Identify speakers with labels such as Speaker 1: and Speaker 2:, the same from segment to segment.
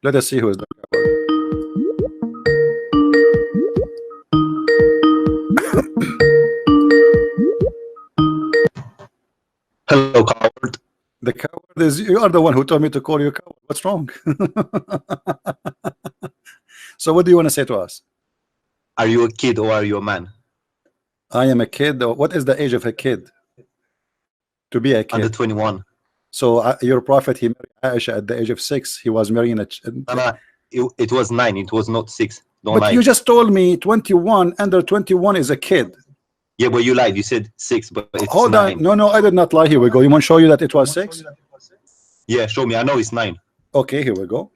Speaker 1: Let us see who is the coward.
Speaker 2: Hello, coward.
Speaker 1: The coward is you. Are the one who told me to call you a coward. What's wrong? So what do you want to say to us?
Speaker 2: Are you a kid or are you a man?
Speaker 1: I am a kid. What is the age of a kid? To be a kid.
Speaker 2: Under 21.
Speaker 1: So your prophet, he married Aisha at the age of 6. He was marrying a.
Speaker 2: It was 9. It was not 6. Don't
Speaker 1: But
Speaker 2: lie.
Speaker 1: you just told me 21. Under 21 is a kid.
Speaker 2: Yeah, but you lied. You said 6, but it's
Speaker 1: Hold
Speaker 2: 9.
Speaker 1: on. No, I did not lie. Here we go. You want to show you that it was 6?
Speaker 2: Yeah, show me. I know it's 9.
Speaker 1: Okay, here we go.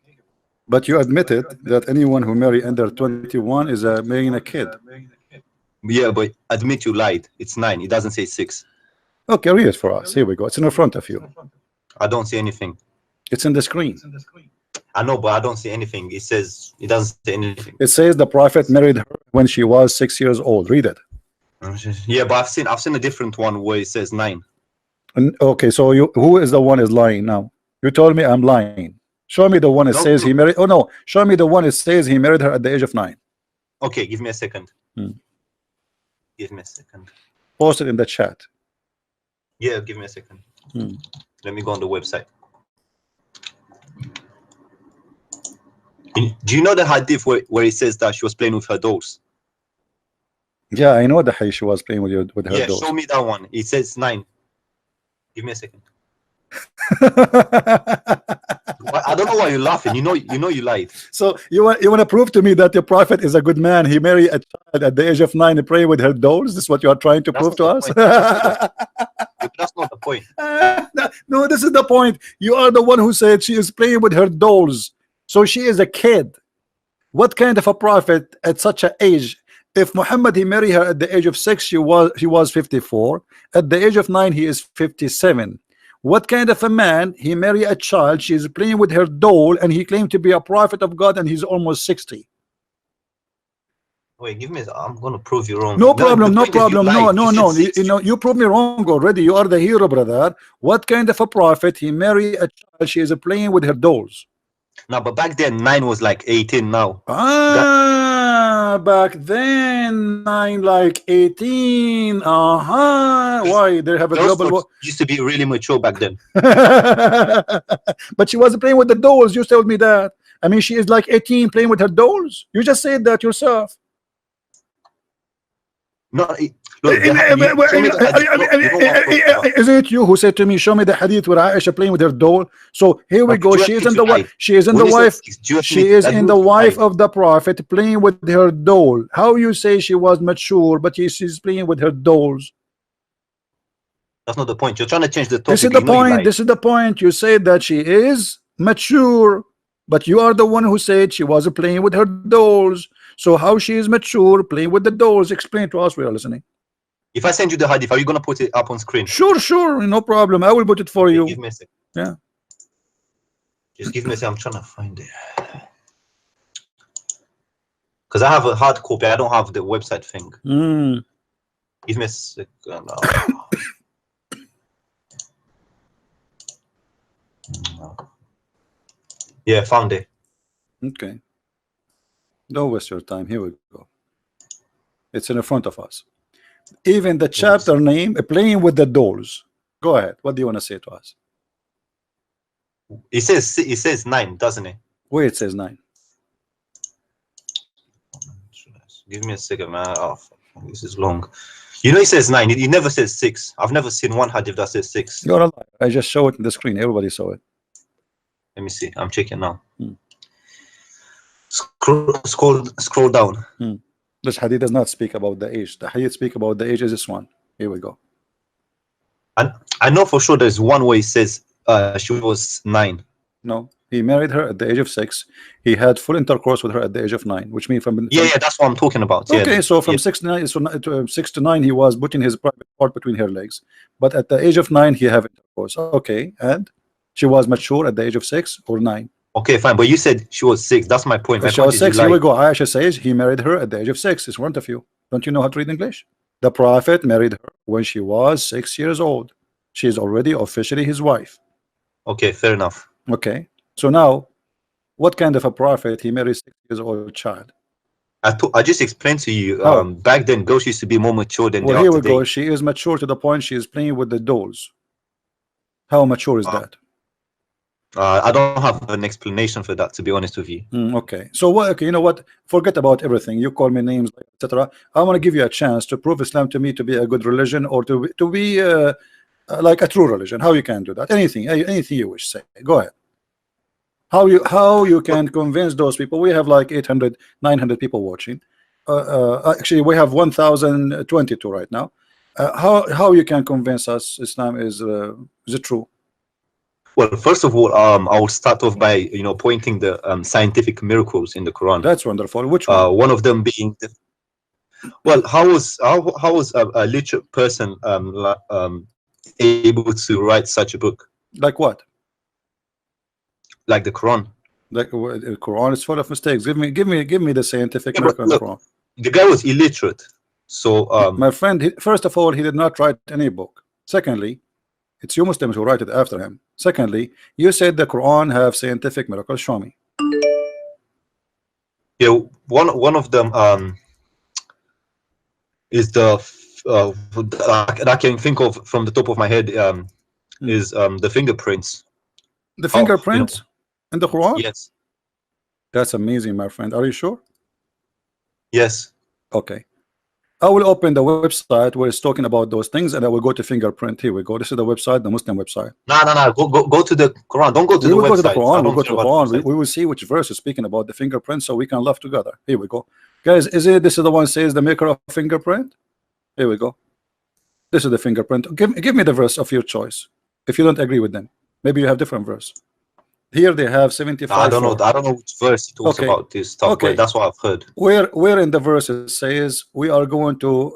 Speaker 1: But you admitted that anyone who marry under 21 is marrying a kid.
Speaker 2: Yeah, but admit you lied. It's 9. It doesn't say 6.
Speaker 1: Okay, read it for us. Here we go. It's in the front of you.
Speaker 2: I don't see anything.
Speaker 1: It's in the screen.
Speaker 2: I know, but I don't see anything. It says it doesn't say anything.
Speaker 1: It says the prophet married her when she was 6 years old. Read it.
Speaker 2: Yeah, but I've seen a different one where it says 9.
Speaker 1: Okay, so who is the one is lying now? You told me I'm lying. Show me the one that says he married. Oh no, show me the one that says he married her at the age of 9.
Speaker 2: Okay, give me a second. Give me a second.
Speaker 1: Post it in the chat.
Speaker 2: Yeah, give me a second. Let me go on the website. Do you know the hadith where it says that she was playing with her dolls?
Speaker 1: Yeah, I know the hadith she was playing with her dolls.
Speaker 2: Yeah, show me that one. It says 9. Give me a second. I don't know why you're laughing. You know you lied.
Speaker 1: So you want to prove to me that your prophet is a good man? He married a child at the age of 9 to pray with her dolls. This is what you are trying to prove to us?
Speaker 2: That's not the point.
Speaker 1: No, this is the point. You are the one who said she is playing with her dolls. So she is a kid. What kind of a prophet at such an age? If Muhammad he married her at the age of 6, she was 54. At the age of 9, he is 57. What kind of a man he marry a child? She is playing with her doll, and he claimed to be a prophet of God, and he's almost 60.
Speaker 2: Wait, give me. I'm gonna prove you wrong.
Speaker 1: No problem, no problem. No. You prove me wrong already. You are the hero, brother. What kind of a prophet he marry a child? She is playing with her dolls.
Speaker 2: No, but back then 9 was like 18 now.
Speaker 1: Back then 9 like 18. Why they have a global
Speaker 2: used to be really mature back then.
Speaker 1: But she was playing with the dolls. You told me that. I mean, she is like 18 playing with her dolls. You just said that yourself.
Speaker 2: No,
Speaker 1: isn't it you who said to me, show me the hadith where Aisha playing with her doll? So here we go. She is in the wife. She is in the wife. She is in the wife of the prophet playing with her doll. How you say she was mature, but she's playing with her dolls?
Speaker 2: That's not the point. You're trying to change the topic.
Speaker 1: This is the point. This is the point. You said that she is mature, but you are the one who said she was playing with her dolls. So how she is mature playing with the dolls? Explain to us. We are listening.
Speaker 2: If I send you the hadith, are you gonna put it up on screen?
Speaker 1: Sure, no problem. I will put it for you.
Speaker 2: Give me a second.
Speaker 1: Yeah.
Speaker 2: Just give me a second. I'm trying to find it. Because I have a hard copy. I don't have the website thing. Give me a second. Yeah, found it.
Speaker 1: Okay. Don't waste your time. Here we go. It's in the front of us. Even the chapter name, playing with the dolls. Go ahead. What do you want to say to us?
Speaker 2: It says 9, doesn't it?
Speaker 1: Where it says 9.
Speaker 2: Give me a second, man. Oh, this is long. You know it says 9. It never says 6. I've never seen one hadith that says 6.
Speaker 1: You're a liar. I just show it in the screen. Everybody saw it.
Speaker 2: Let me see. I'm checking now. Scroll down.
Speaker 1: This hadith does not speak about the age. The hadith speak about the age is this one. Here we go.
Speaker 2: And I know for sure there's one where it says she was 9.
Speaker 1: No, he married her at the age of 6. He had full intercourse with her at the age of 9, which means from
Speaker 2: yeah, that's what I'm talking about.
Speaker 1: Okay,
Speaker 2: yeah,
Speaker 1: so from 6 to 9, he was putting his private part between her legs. But at the age of 9, he have intercourse. Okay, and she was mature at the age of 6 or 9.
Speaker 2: Okay, fine, but you said she was 6. That's my point.
Speaker 1: She was 6. Here we go. Aisha says he married her at the age of 6. It's in front of you. Don't you know how to read English? The prophet married her when she was 6 years old. She is already officially his wife.
Speaker 2: Okay, fair enough.
Speaker 1: Okay, so now What kind of a prophet he married 6 years old child?
Speaker 2: I just explained to you.
Speaker 1: How?
Speaker 2: Back then, girls used to be more mature than
Speaker 1: Well,
Speaker 2: they
Speaker 1: here
Speaker 2: are
Speaker 1: we go.
Speaker 2: today.
Speaker 1: She is mature to the point she is playing with the dolls. How mature is
Speaker 2: Uh,
Speaker 1: that?
Speaker 2: I don't have an explanation for that, to be honest with you.
Speaker 1: Okay, so what? Okay, you know what? Forget about everything. You call me names, etc. I want to give you a chance to prove Islam to me to be a good religion, or to be like a true religion. How you can do that? Anything you wish. Say. Go ahead. How you can convince those people? We have like 800, 900 people watching. Actually, we have 1,022 right now. How you can convince us Islam is it true?
Speaker 2: Well, first of all, I will start off by pointing the scientific miracles in the Quran.
Speaker 1: That's wonderful. Which one?
Speaker 2: One of them being well, how was a literate person able to write such a book
Speaker 1: Like what?
Speaker 2: like the Quran?
Speaker 1: Like the Quran is full of mistakes. Give me the scientific
Speaker 2: Yeah,
Speaker 1: miracle in the
Speaker 2: look,
Speaker 1: Quran.
Speaker 2: the guy was illiterate, so
Speaker 1: My friend, first of all, he did not write any book. Secondly, it's you Muslims who write it after him. Secondly, you said the Quran have scientific miracles. Show me.
Speaker 2: yeah, one of them is that I can think of from the top of my head is the fingerprints.
Speaker 1: The fingerprints in the Quran?
Speaker 2: Yes.
Speaker 1: That's amazing, my friend. Are you sure?
Speaker 2: Yes.
Speaker 1: Okay. I will open the website where it's talking about those things, and I will go to fingerprint. Here we go. This is the website, the Muslim website.
Speaker 2: No. Go to the Quran. Don't go to the website.
Speaker 1: Go to the Quran. We'll go to the Quran.
Speaker 2: The
Speaker 1: we will see which verse is speaking about the fingerprint, so we can laugh together. Here we go, guys. This is the one says the maker of fingerprint? Here we go. This is the fingerprint. Give me the verse of your choice. If you don't agree with them, maybe you have different verse. Here they have 75.
Speaker 2: I don't know which verse it talks about this stuff.
Speaker 1: Okay,
Speaker 2: but that's what I've heard.
Speaker 1: Where in the verse it says we are going to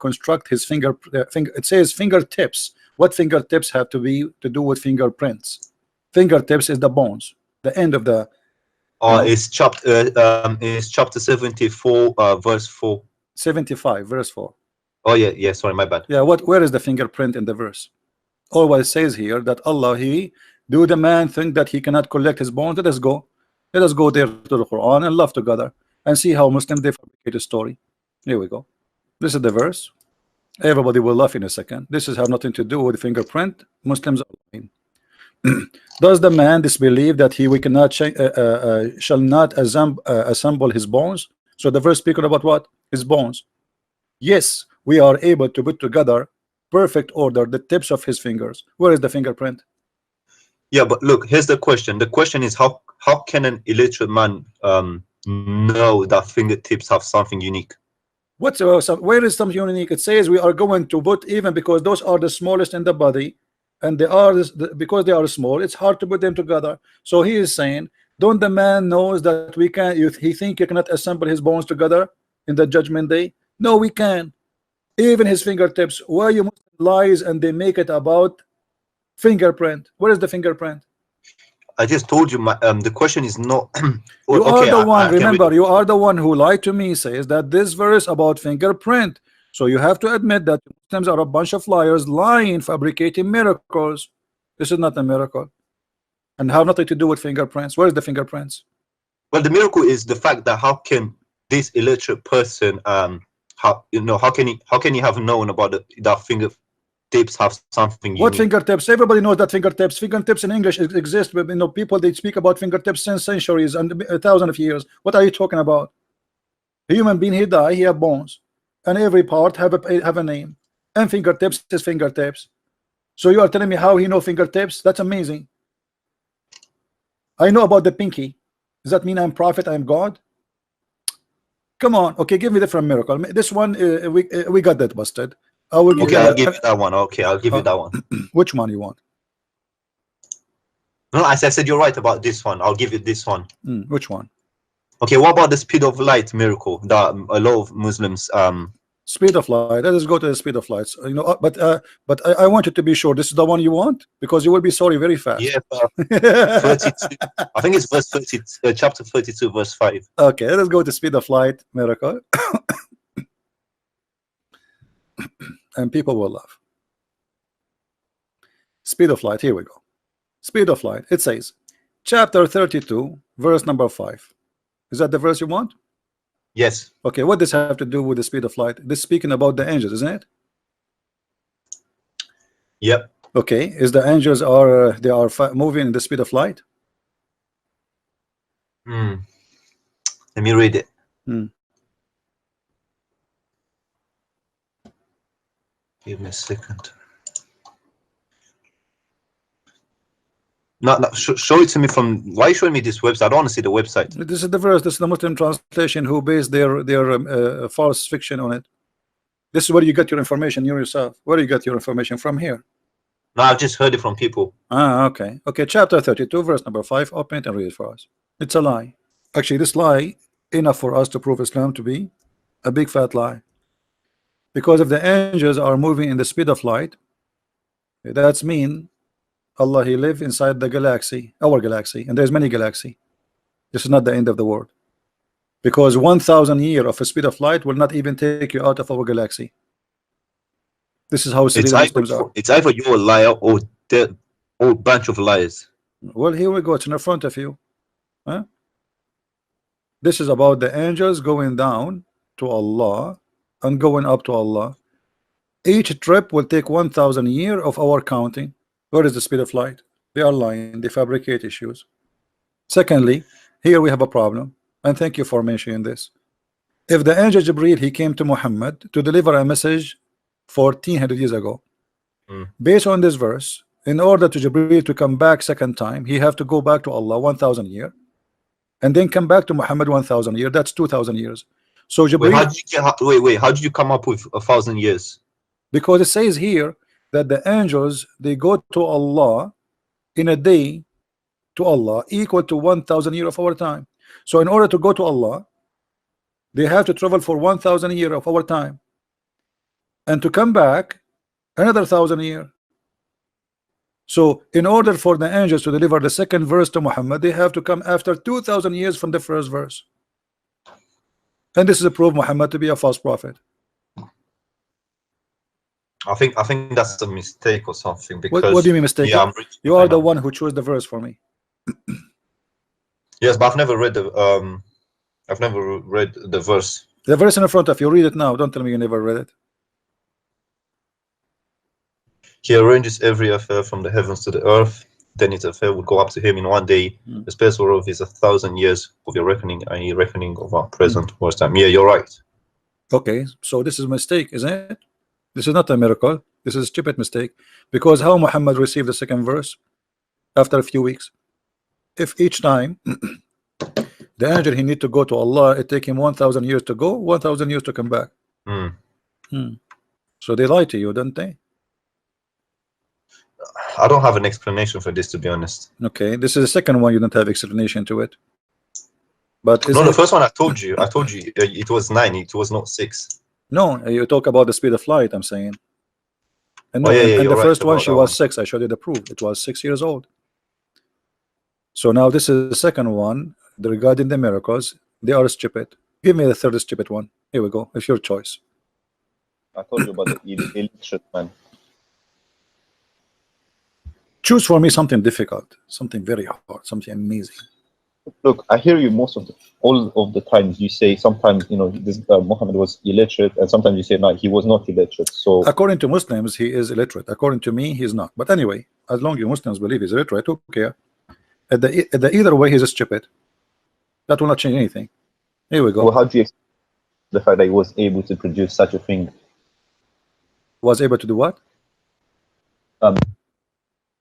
Speaker 1: construct his finger. It says fingertips. What fingertips have to do with fingerprints? Fingertips is the bones, the end of the.
Speaker 2: It's chapter 74, verse 4.
Speaker 1: 75, verse 4.
Speaker 2: Oh yeah. Sorry, my bad.
Speaker 1: Yeah. Where is the fingerprint in the verse? Always says here that Allah do the man think that he cannot collect his bones. Let us go there to the Quran and laugh together and see how Muslims they fabricate a story. Here we go. This is the verse. Everybody will laugh in a second. This has nothing to do with fingerprint. Muslims are lying. Does the man disbelieve that we cannot shall not assemble his bones? So the verse speaking about what? His bones. Yes, we are able to put together perfect order the tips of his fingers. Where is the fingerprint?
Speaker 2: Yeah, but look, here's the question. The question is how can an illiterate man know that fingertips have something unique?
Speaker 1: Where is something unique? It says we are going to put, even because those are the smallest in the body, and they are because they are small, it's hard to put them together. So he is saying, don't the man knows that we can? He think you cannot assemble his bones together in the judgment day? No, we can. Even his fingertips. Why you lies and they make it about fingerprint? Where is the fingerprint?
Speaker 2: I just told you the question is not
Speaker 1: you are the one, remember, you are the one who lied to me, says that this verse about fingerprint. So you have to admit that Muslims are a bunch of liars, lying, fabricating miracles. This is not a miracle and have nothing to do with fingerprints. Where is the fingerprints?
Speaker 2: Well, the miracle is the fact that how can this illiterate person how can he have known about that fingertips have something unique?
Speaker 1: What fingertips? Everybody knows that fingertips in English exist, but people they speak about fingertips since centuries and 1,000 of years. What are you talking about? A human being, he die, he have bones, and every part have a name, and fingertips is fingertips. So you are telling me how he know fingertips? That's amazing. I know about the pinky. Does that mean I'm prophet, I'm God? Come on. Okay, give me the different miracle. This one we got that busted. I will give
Speaker 2: I'll give you that one. Okay, I'll give you that one.
Speaker 1: Which one you want?
Speaker 2: No, as I said, you're right about this one. I'll give you this one.
Speaker 1: Which one?
Speaker 2: Okay, what about the speed of light miracle that a lot of Muslims
Speaker 1: speed of light? Let us go to the speed of light. But I want you to be sure this is the one you want, because you will be sorry very fast.
Speaker 2: Yeah, 32. I think it's verse 30, chapter 32, verse 5.
Speaker 1: Okay, let us go to speed of light miracle. And people will laugh. Speed of light, here we go. Speed of light, it says chapter 32, verse number 5. Is that the verse you want?
Speaker 2: Yes.
Speaker 1: Okay, what does have to do with the speed of light? This speaking about the angels, isn't it?
Speaker 2: Yep.
Speaker 1: Okay, is the angels are they are moving in the speed of light?
Speaker 2: Let me read it. Give me a second. No, show it to me from. Why are you showing me this website? I don't want to see the website.
Speaker 1: This is the verse. This is the Muslim translation who based their false fiction on it. This is where you get your information yourself. Where you get your information from here?
Speaker 2: No, I've just heard it from people.
Speaker 1: Ah, okay. Okay, chapter 32, verse number 5. Open it and read it for us. It's a lie. Actually, this lie enough for us to prove Islam to be a big fat lie. Because if the angels are moving in the speed of light, that's mean Allah, He live inside the galaxy, our galaxy, and there's many galaxy. This is not the end of the world, because 1,000 years of a speed of light will not even take you out of our galaxy. This is how silly the Muslims are.
Speaker 2: It's either you're a liar or the whole bunch of liars.
Speaker 1: Well, here we go. It's in front of you. Huh? This is about the angels going down to Allah and going up to Allah. Each trip will take 1,000 years of our counting. Where is the speed of light? They are lying. They fabricate issues. Secondly, here we have a problem, and thank you for mentioning this. If the angel Jibreel, he came to Muhammad to deliver a message 1400 years ago, based on this verse, in order to Jibreel to come back second time, he have to go back to Allah 1,000 years, and then come back to Muhammad 1,000 years. That's 2,000 years. So Jibreel,
Speaker 2: how did you come up with 1,000 years?
Speaker 1: Because it says here that the angels, they go to Allah in a day to Allah equal to 1,000 years of our time. So in order to go to Allah, they have to travel for 1,000 years of our time, and to come back another 1,000 years. So in order for the angels to deliver the second verse to Muhammad, they have to come after 2,000 years from the first verse. And this is a proof Muhammad to be a false prophet.
Speaker 2: I think that's a mistake or something. Because
Speaker 1: what do you mean mistake?
Speaker 2: Yeah,
Speaker 1: you are the one who chose the verse for me.
Speaker 2: Yes, but I've never read the verse.
Speaker 1: The verse in front of you. Read it now. Don't tell me you never read it.
Speaker 2: He arranges every affair from the heavens to the earth. Then its affair will go up to him in one day. The space whereof is 1,000 years of your reckoning, and a reckoning of our present worst time. Yeah, you're right.
Speaker 1: Okay, so this is a mistake, isn't it? This is not a miracle. This is a stupid mistake. Because how Muhammad received the second verse after a few weeks? If each time the angel he need to go to Allah, it take him 1,000 years to go, 1,000 years to come back. So they lie to you, don't they?
Speaker 2: I don't have an explanation for this, to be honest.
Speaker 1: Okay, this is the second one. You don't have explanation to it. But
Speaker 2: no, the first one I told you it was 9. It was not 6.
Speaker 1: No, you talk about the speed of light, I'm saying. And,
Speaker 2: oh, yeah,
Speaker 1: and the first
Speaker 2: right
Speaker 1: one, she was 6. I showed you the proof. It was 6 years old. So now this is the second one regarding the miracles. They are stupid. Give me the third stupid one. Here we go. It's your choice.
Speaker 3: I told you about the illiterate man.
Speaker 1: Choose for me something difficult, something very hard, something amazing.
Speaker 3: Look, I hear you all of the times. You say sometimes, this Muhammad was illiterate, and sometimes you say no, he was not illiterate. So
Speaker 1: according to Muslims, he is illiterate. According to me, he's not. But anyway, as long as you Muslims believe he's illiterate, who care? At the either way, he's stupid. That will not change anything. Here we go.
Speaker 3: Well, how do you explain the fact that he was able to produce such a thing?
Speaker 1: Was able to do what?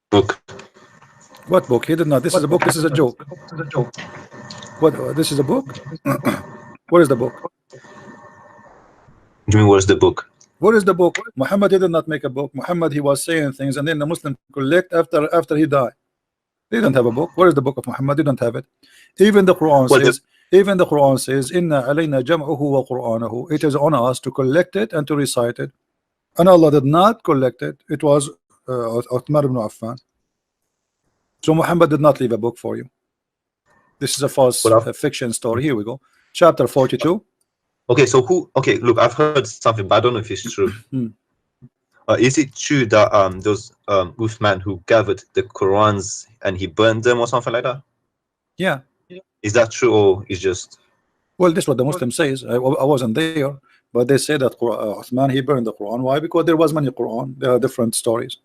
Speaker 2: Book.
Speaker 1: What book? He did not. This is a book. This is a joke. What? This is a book? Where is the book?
Speaker 2: You mean where's the book?
Speaker 1: Where is the book? Muhammad did not make a book. Muhammad, he was saying things, and then the Muslim collect after he died. They don't have a book. Where is the book of Muhammad? They don't have it. Even the Quran says. Even the Quran says, "Inna alayna jam'uhu wa Qur'anahu." It is on us to collect it and to recite it. And Allah did not collect it. It was Uthman ibn Affan. So Muhammad did not leave a book for you. This is a false fiction story. Here we go. Chapter 42.
Speaker 2: Okay, so okay, look, I've heard something, but I don't know if it's true. Is it true that those Uthman who gathered the Qurans and he burned them or something like that?
Speaker 1: Yeah.
Speaker 2: Is that true, or is just?
Speaker 1: Well, this is what the Muslim says. I wasn't there, but they say that Uthman, he burned the Quran. Why? Because there was many Quran. There are different stories.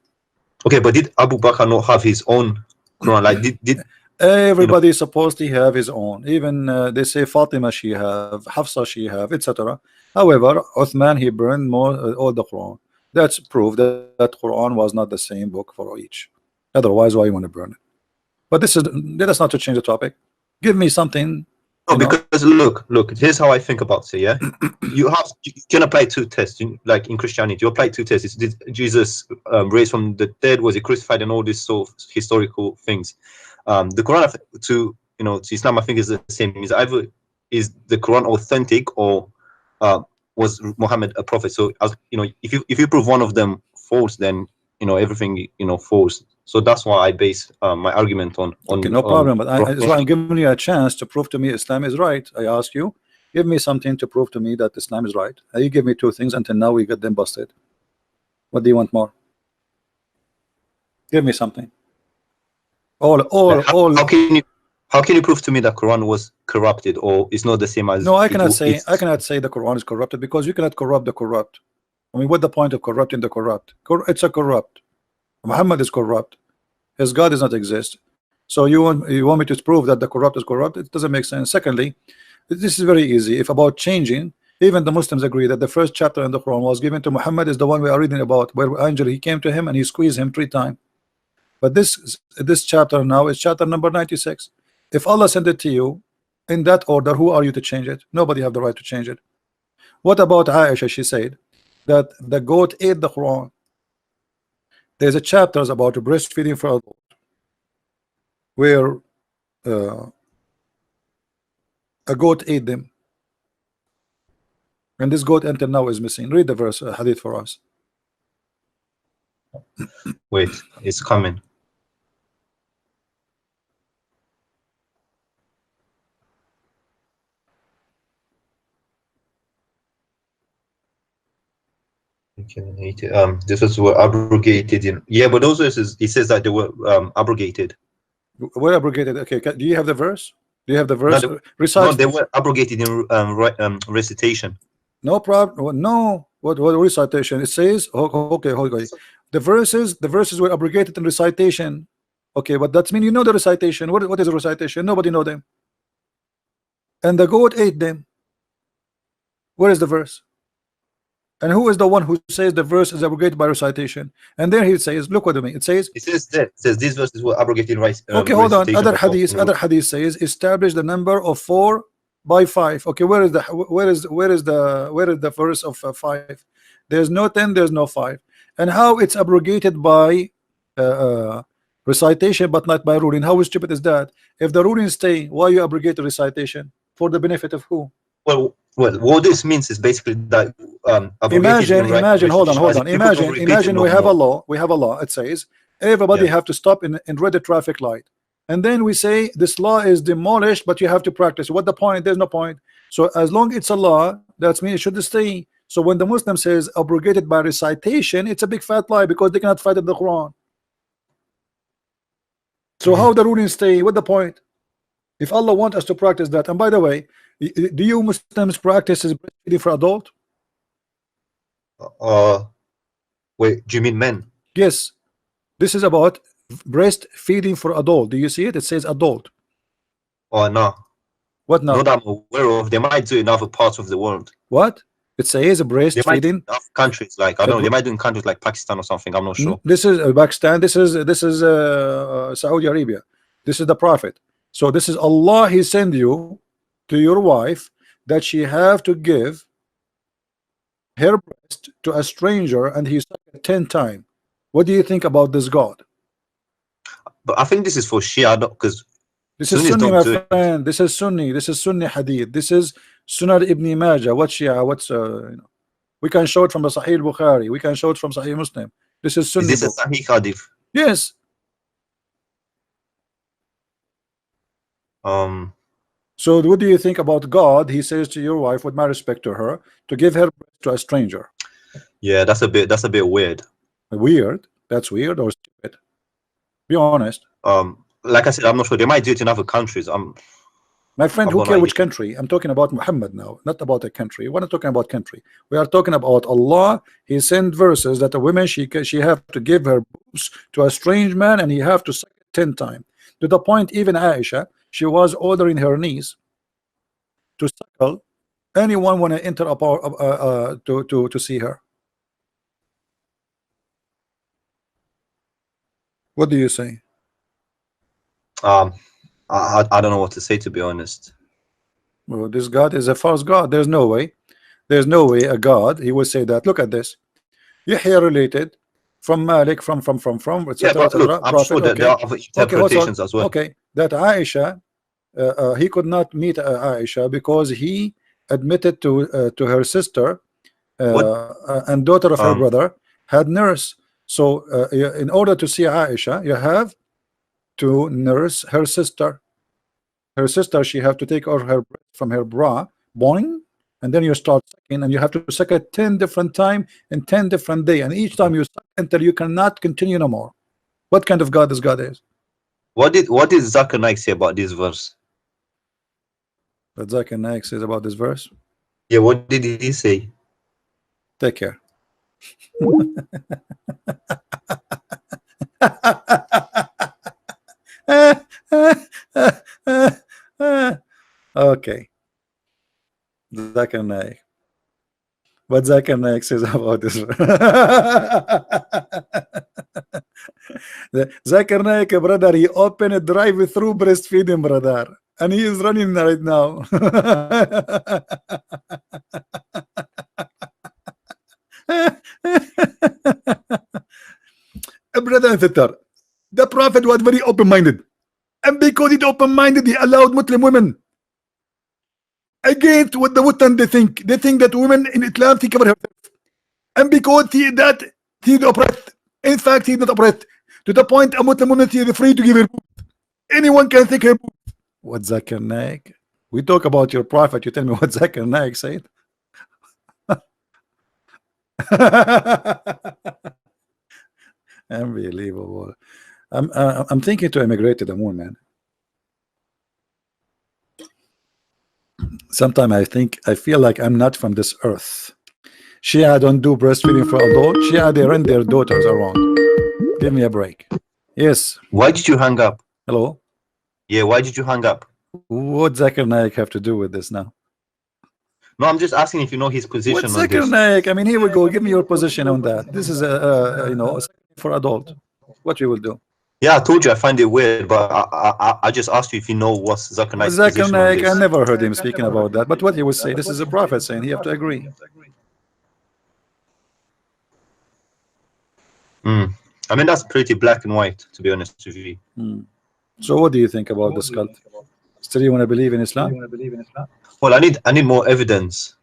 Speaker 2: Okay, but did Abu Bakr not have his own Quran? Like, did
Speaker 1: Everybody is supposed to have his own. Even they say Fatima she have, Hafsa she have, etc. However, Uthman he burned all the Quran. That's proof that Quran was not the same book for each. Otherwise, why you want to burn it? But this is, let us not to change the topic. Give me something.
Speaker 2: No,
Speaker 1: you know.
Speaker 2: because look, here's how I think about it. Yeah, you can apply two tests. Like in Christianity, you apply two tests. Did Jesus raised from the dead? Was he crucified? And all these sort of historical things. The Quran to Islam, I think, is the same. Is either is the Quran authentic, or was Muhammad a prophet? So if you prove one of them false, then everything false. So that's why I base my argument on.
Speaker 1: Okay, no problem. But that's why I'm giving you a chance to prove to me Islam is right. I ask you, give me something to prove to me that Islam is right. You give me two things until now we get them busted. What do you want more? Give me something.
Speaker 2: How can you prove to me that Quran was corrupted, or it's not the same as?
Speaker 1: No, I cannot say the Quran is corrupted, because you cannot corrupt the corrupt. I mean, what's the point of corrupting the corrupt? It's a corrupt. Muhammad is corrupt. His God does not exist. So you want me to prove that the corrupt is corrupt? It doesn't make sense. Secondly, this is very easy. If about changing, even the Muslims agree that the first chapter in the Quran was given to Muhammad, is the one we are reading about, where angel he came to him and he squeezed him 3 times. But this chapter now is chapter number 96. If Allah sent it to you in that order, who are you to change it? Nobody have the right to change it. What about Aisha? She said that the goat ate the Quran. There's a chapters about breastfeeding for adults, where a goat ate them, and this goat until now is missing. Read the verse, hadith, for us.
Speaker 2: Wait, it's coming. This was were abrogated in, but those verses, it says that they were abrogated.
Speaker 1: Were abrogated? Okay, do you have the verse? Do you have the verse?
Speaker 2: No, they were abrogated in recitation.
Speaker 1: No problem. No, what recitation? It says, okay, hold on. The verses were abrogated in recitation. Okay, but that means the recitation. What is a recitation? Nobody know them. And the goat ate them. Where is the verse? And who is the one who says the verse is abrogated by recitation? And there he says, look what I mean. It says
Speaker 2: these verses were abrogated right.
Speaker 1: Okay, hold on. Other hadith says establish the number of 4 by 5. Okay, where is the verse of 5? There's no 10, there's no 5. And how it's abrogated by recitation but not by ruling? How stupid is that? If the ruling stay, why you abrogate the recitation? For the benefit of who?
Speaker 2: Well, what this means is basically that
Speaker 1: imagine, hold on. Imagine we have a law. It says everybody have to stop in red traffic light, and then we say this law is demolished, but you have to practice. What the point? There's no point. So as long it's a law, that means it should stay. So when the Muslim says abrogated by recitation, it's a big fat lie, because they cannot fight in the Quran. So how the ruling stay? What the point? If Allah wants us to practice that. And by the way, do you Muslims practice breastfeeding for adult?
Speaker 2: Wait, do you mean men?
Speaker 1: Yes, this is about breastfeeding for adult. Do you see it? It says adult.
Speaker 2: Oh no.
Speaker 1: What now?
Speaker 2: Not that I'm aware of. They might do it in other parts of the world.
Speaker 1: What? It says breastfeeding.
Speaker 2: Countries like, I don't know, they might do in countries like Pakistan or something. I'm not sure.
Speaker 1: This is Pakistan. This is Saudi Arabia. This is the Prophet. So this is Allah. He send you to your wife that she have to give her breast to a stranger, and he sucked it 10 times. What do you think about this God?
Speaker 2: But I think this is for Shia, because
Speaker 1: this is Sunni, my friend. This is Sunni. This is Sunni hadith. This is Sunan Ibn Majah. What's Shia? What's we can show it from the Sahih Bukhari. We can show it from Sahih Muslim. This is Sunni.
Speaker 2: Is this a Sahih hadith?
Speaker 1: Yes. So what do you think about God? He says to your wife, with my respect to her, to give her to a stranger.
Speaker 2: Yeah, that's a bit weird.
Speaker 1: Weird? That's weird or stupid? Be honest.
Speaker 2: like I said, I'm not sure. They might do it in other countries.
Speaker 1: My friend,
Speaker 2: I've
Speaker 1: who
Speaker 2: got no
Speaker 1: care which
Speaker 2: idea.
Speaker 1: country? I'm talking about Muhammad now, not about a country. We're not talking about country. We are talking about Allah. He sent verses that a woman she have to give her boobs to a strange man, and he have to suck it 10 times. To the point, even Aisha, she was ordering her niece to suckle anyone want to enter to see her. What do you say?
Speaker 2: I don't know what to say, to be honest.
Speaker 1: Well, this God is a false God. There's no way. There's no way a God he will say that. Look at this. Yahya related from Malik from
Speaker 2: Yeah, but look, I'm
Speaker 1: Prophet.
Speaker 2: sure that
Speaker 1: Okay.
Speaker 2: there are other
Speaker 1: Okay, hold on.
Speaker 2: interpretations as well.
Speaker 1: Okay, that Aisha, he could not meet Aisha because he admitted to her sister and daughter of her brother had nurse. So in order to see Aisha, you have to nurse her sister. Her sister, she have to take out her breast from her bra, boing, and then you start sucking, and you have to suck it 10 different times in 10 different days, and each time you suck until you cannot continue no more. What kind of God this God is?
Speaker 2: What did Zakir Naik say about this verse?
Speaker 1: What Zakir Naik says about this verse?
Speaker 2: Yeah, what did he say?
Speaker 1: Take care. Okay. Zakir Naik. What Zakir Naik says about this? Zakir Naik, brother, he opened a drive-through breastfeeding, brother, and he is running right now. Brother and sister, the Prophet was very open-minded, and because he's open-minded, he allowed Muslim women. Against what the Western they think that women in Islam think about herself, and because he's oppressed. In fact, he's not oppressed to the point a Muslim woman is free to give her boobs. Anyone can take her boobs. What Zakir Naik? We talk about your Prophet. You tell me what Zakir Naik said. Unbelievable. I'm thinking to emigrate to the moon, man. Sometimes I feel like I'm not from this earth. Shia don't do breastfeeding for adults. Shia, they run their daughters around. Give me a break. Yes.
Speaker 2: Why did you hang up?
Speaker 1: Hello.
Speaker 2: Yeah, why did you hang up?
Speaker 1: What Zakir Naik have to do with this now?
Speaker 2: No, I'm just asking if you know his position
Speaker 1: What
Speaker 2: on
Speaker 1: Zakir
Speaker 2: this.
Speaker 1: Naik? I mean, here we go. Give me your position on that. This is a for adult. What we will do?
Speaker 2: Yeah, I told you I find it weird, but I just asked you if you know what's Zakir Naik's
Speaker 1: Zakir
Speaker 2: position on
Speaker 1: Naik, I
Speaker 2: this.
Speaker 1: never heard him speaking about that. But what he would say, this is a prophet saying, he have to agree.
Speaker 2: I mean, that's pretty black and white, to be honest with you.
Speaker 1: So what do you think about this cult? Still you want to believe in Islam?
Speaker 2: Well, I need more evidence.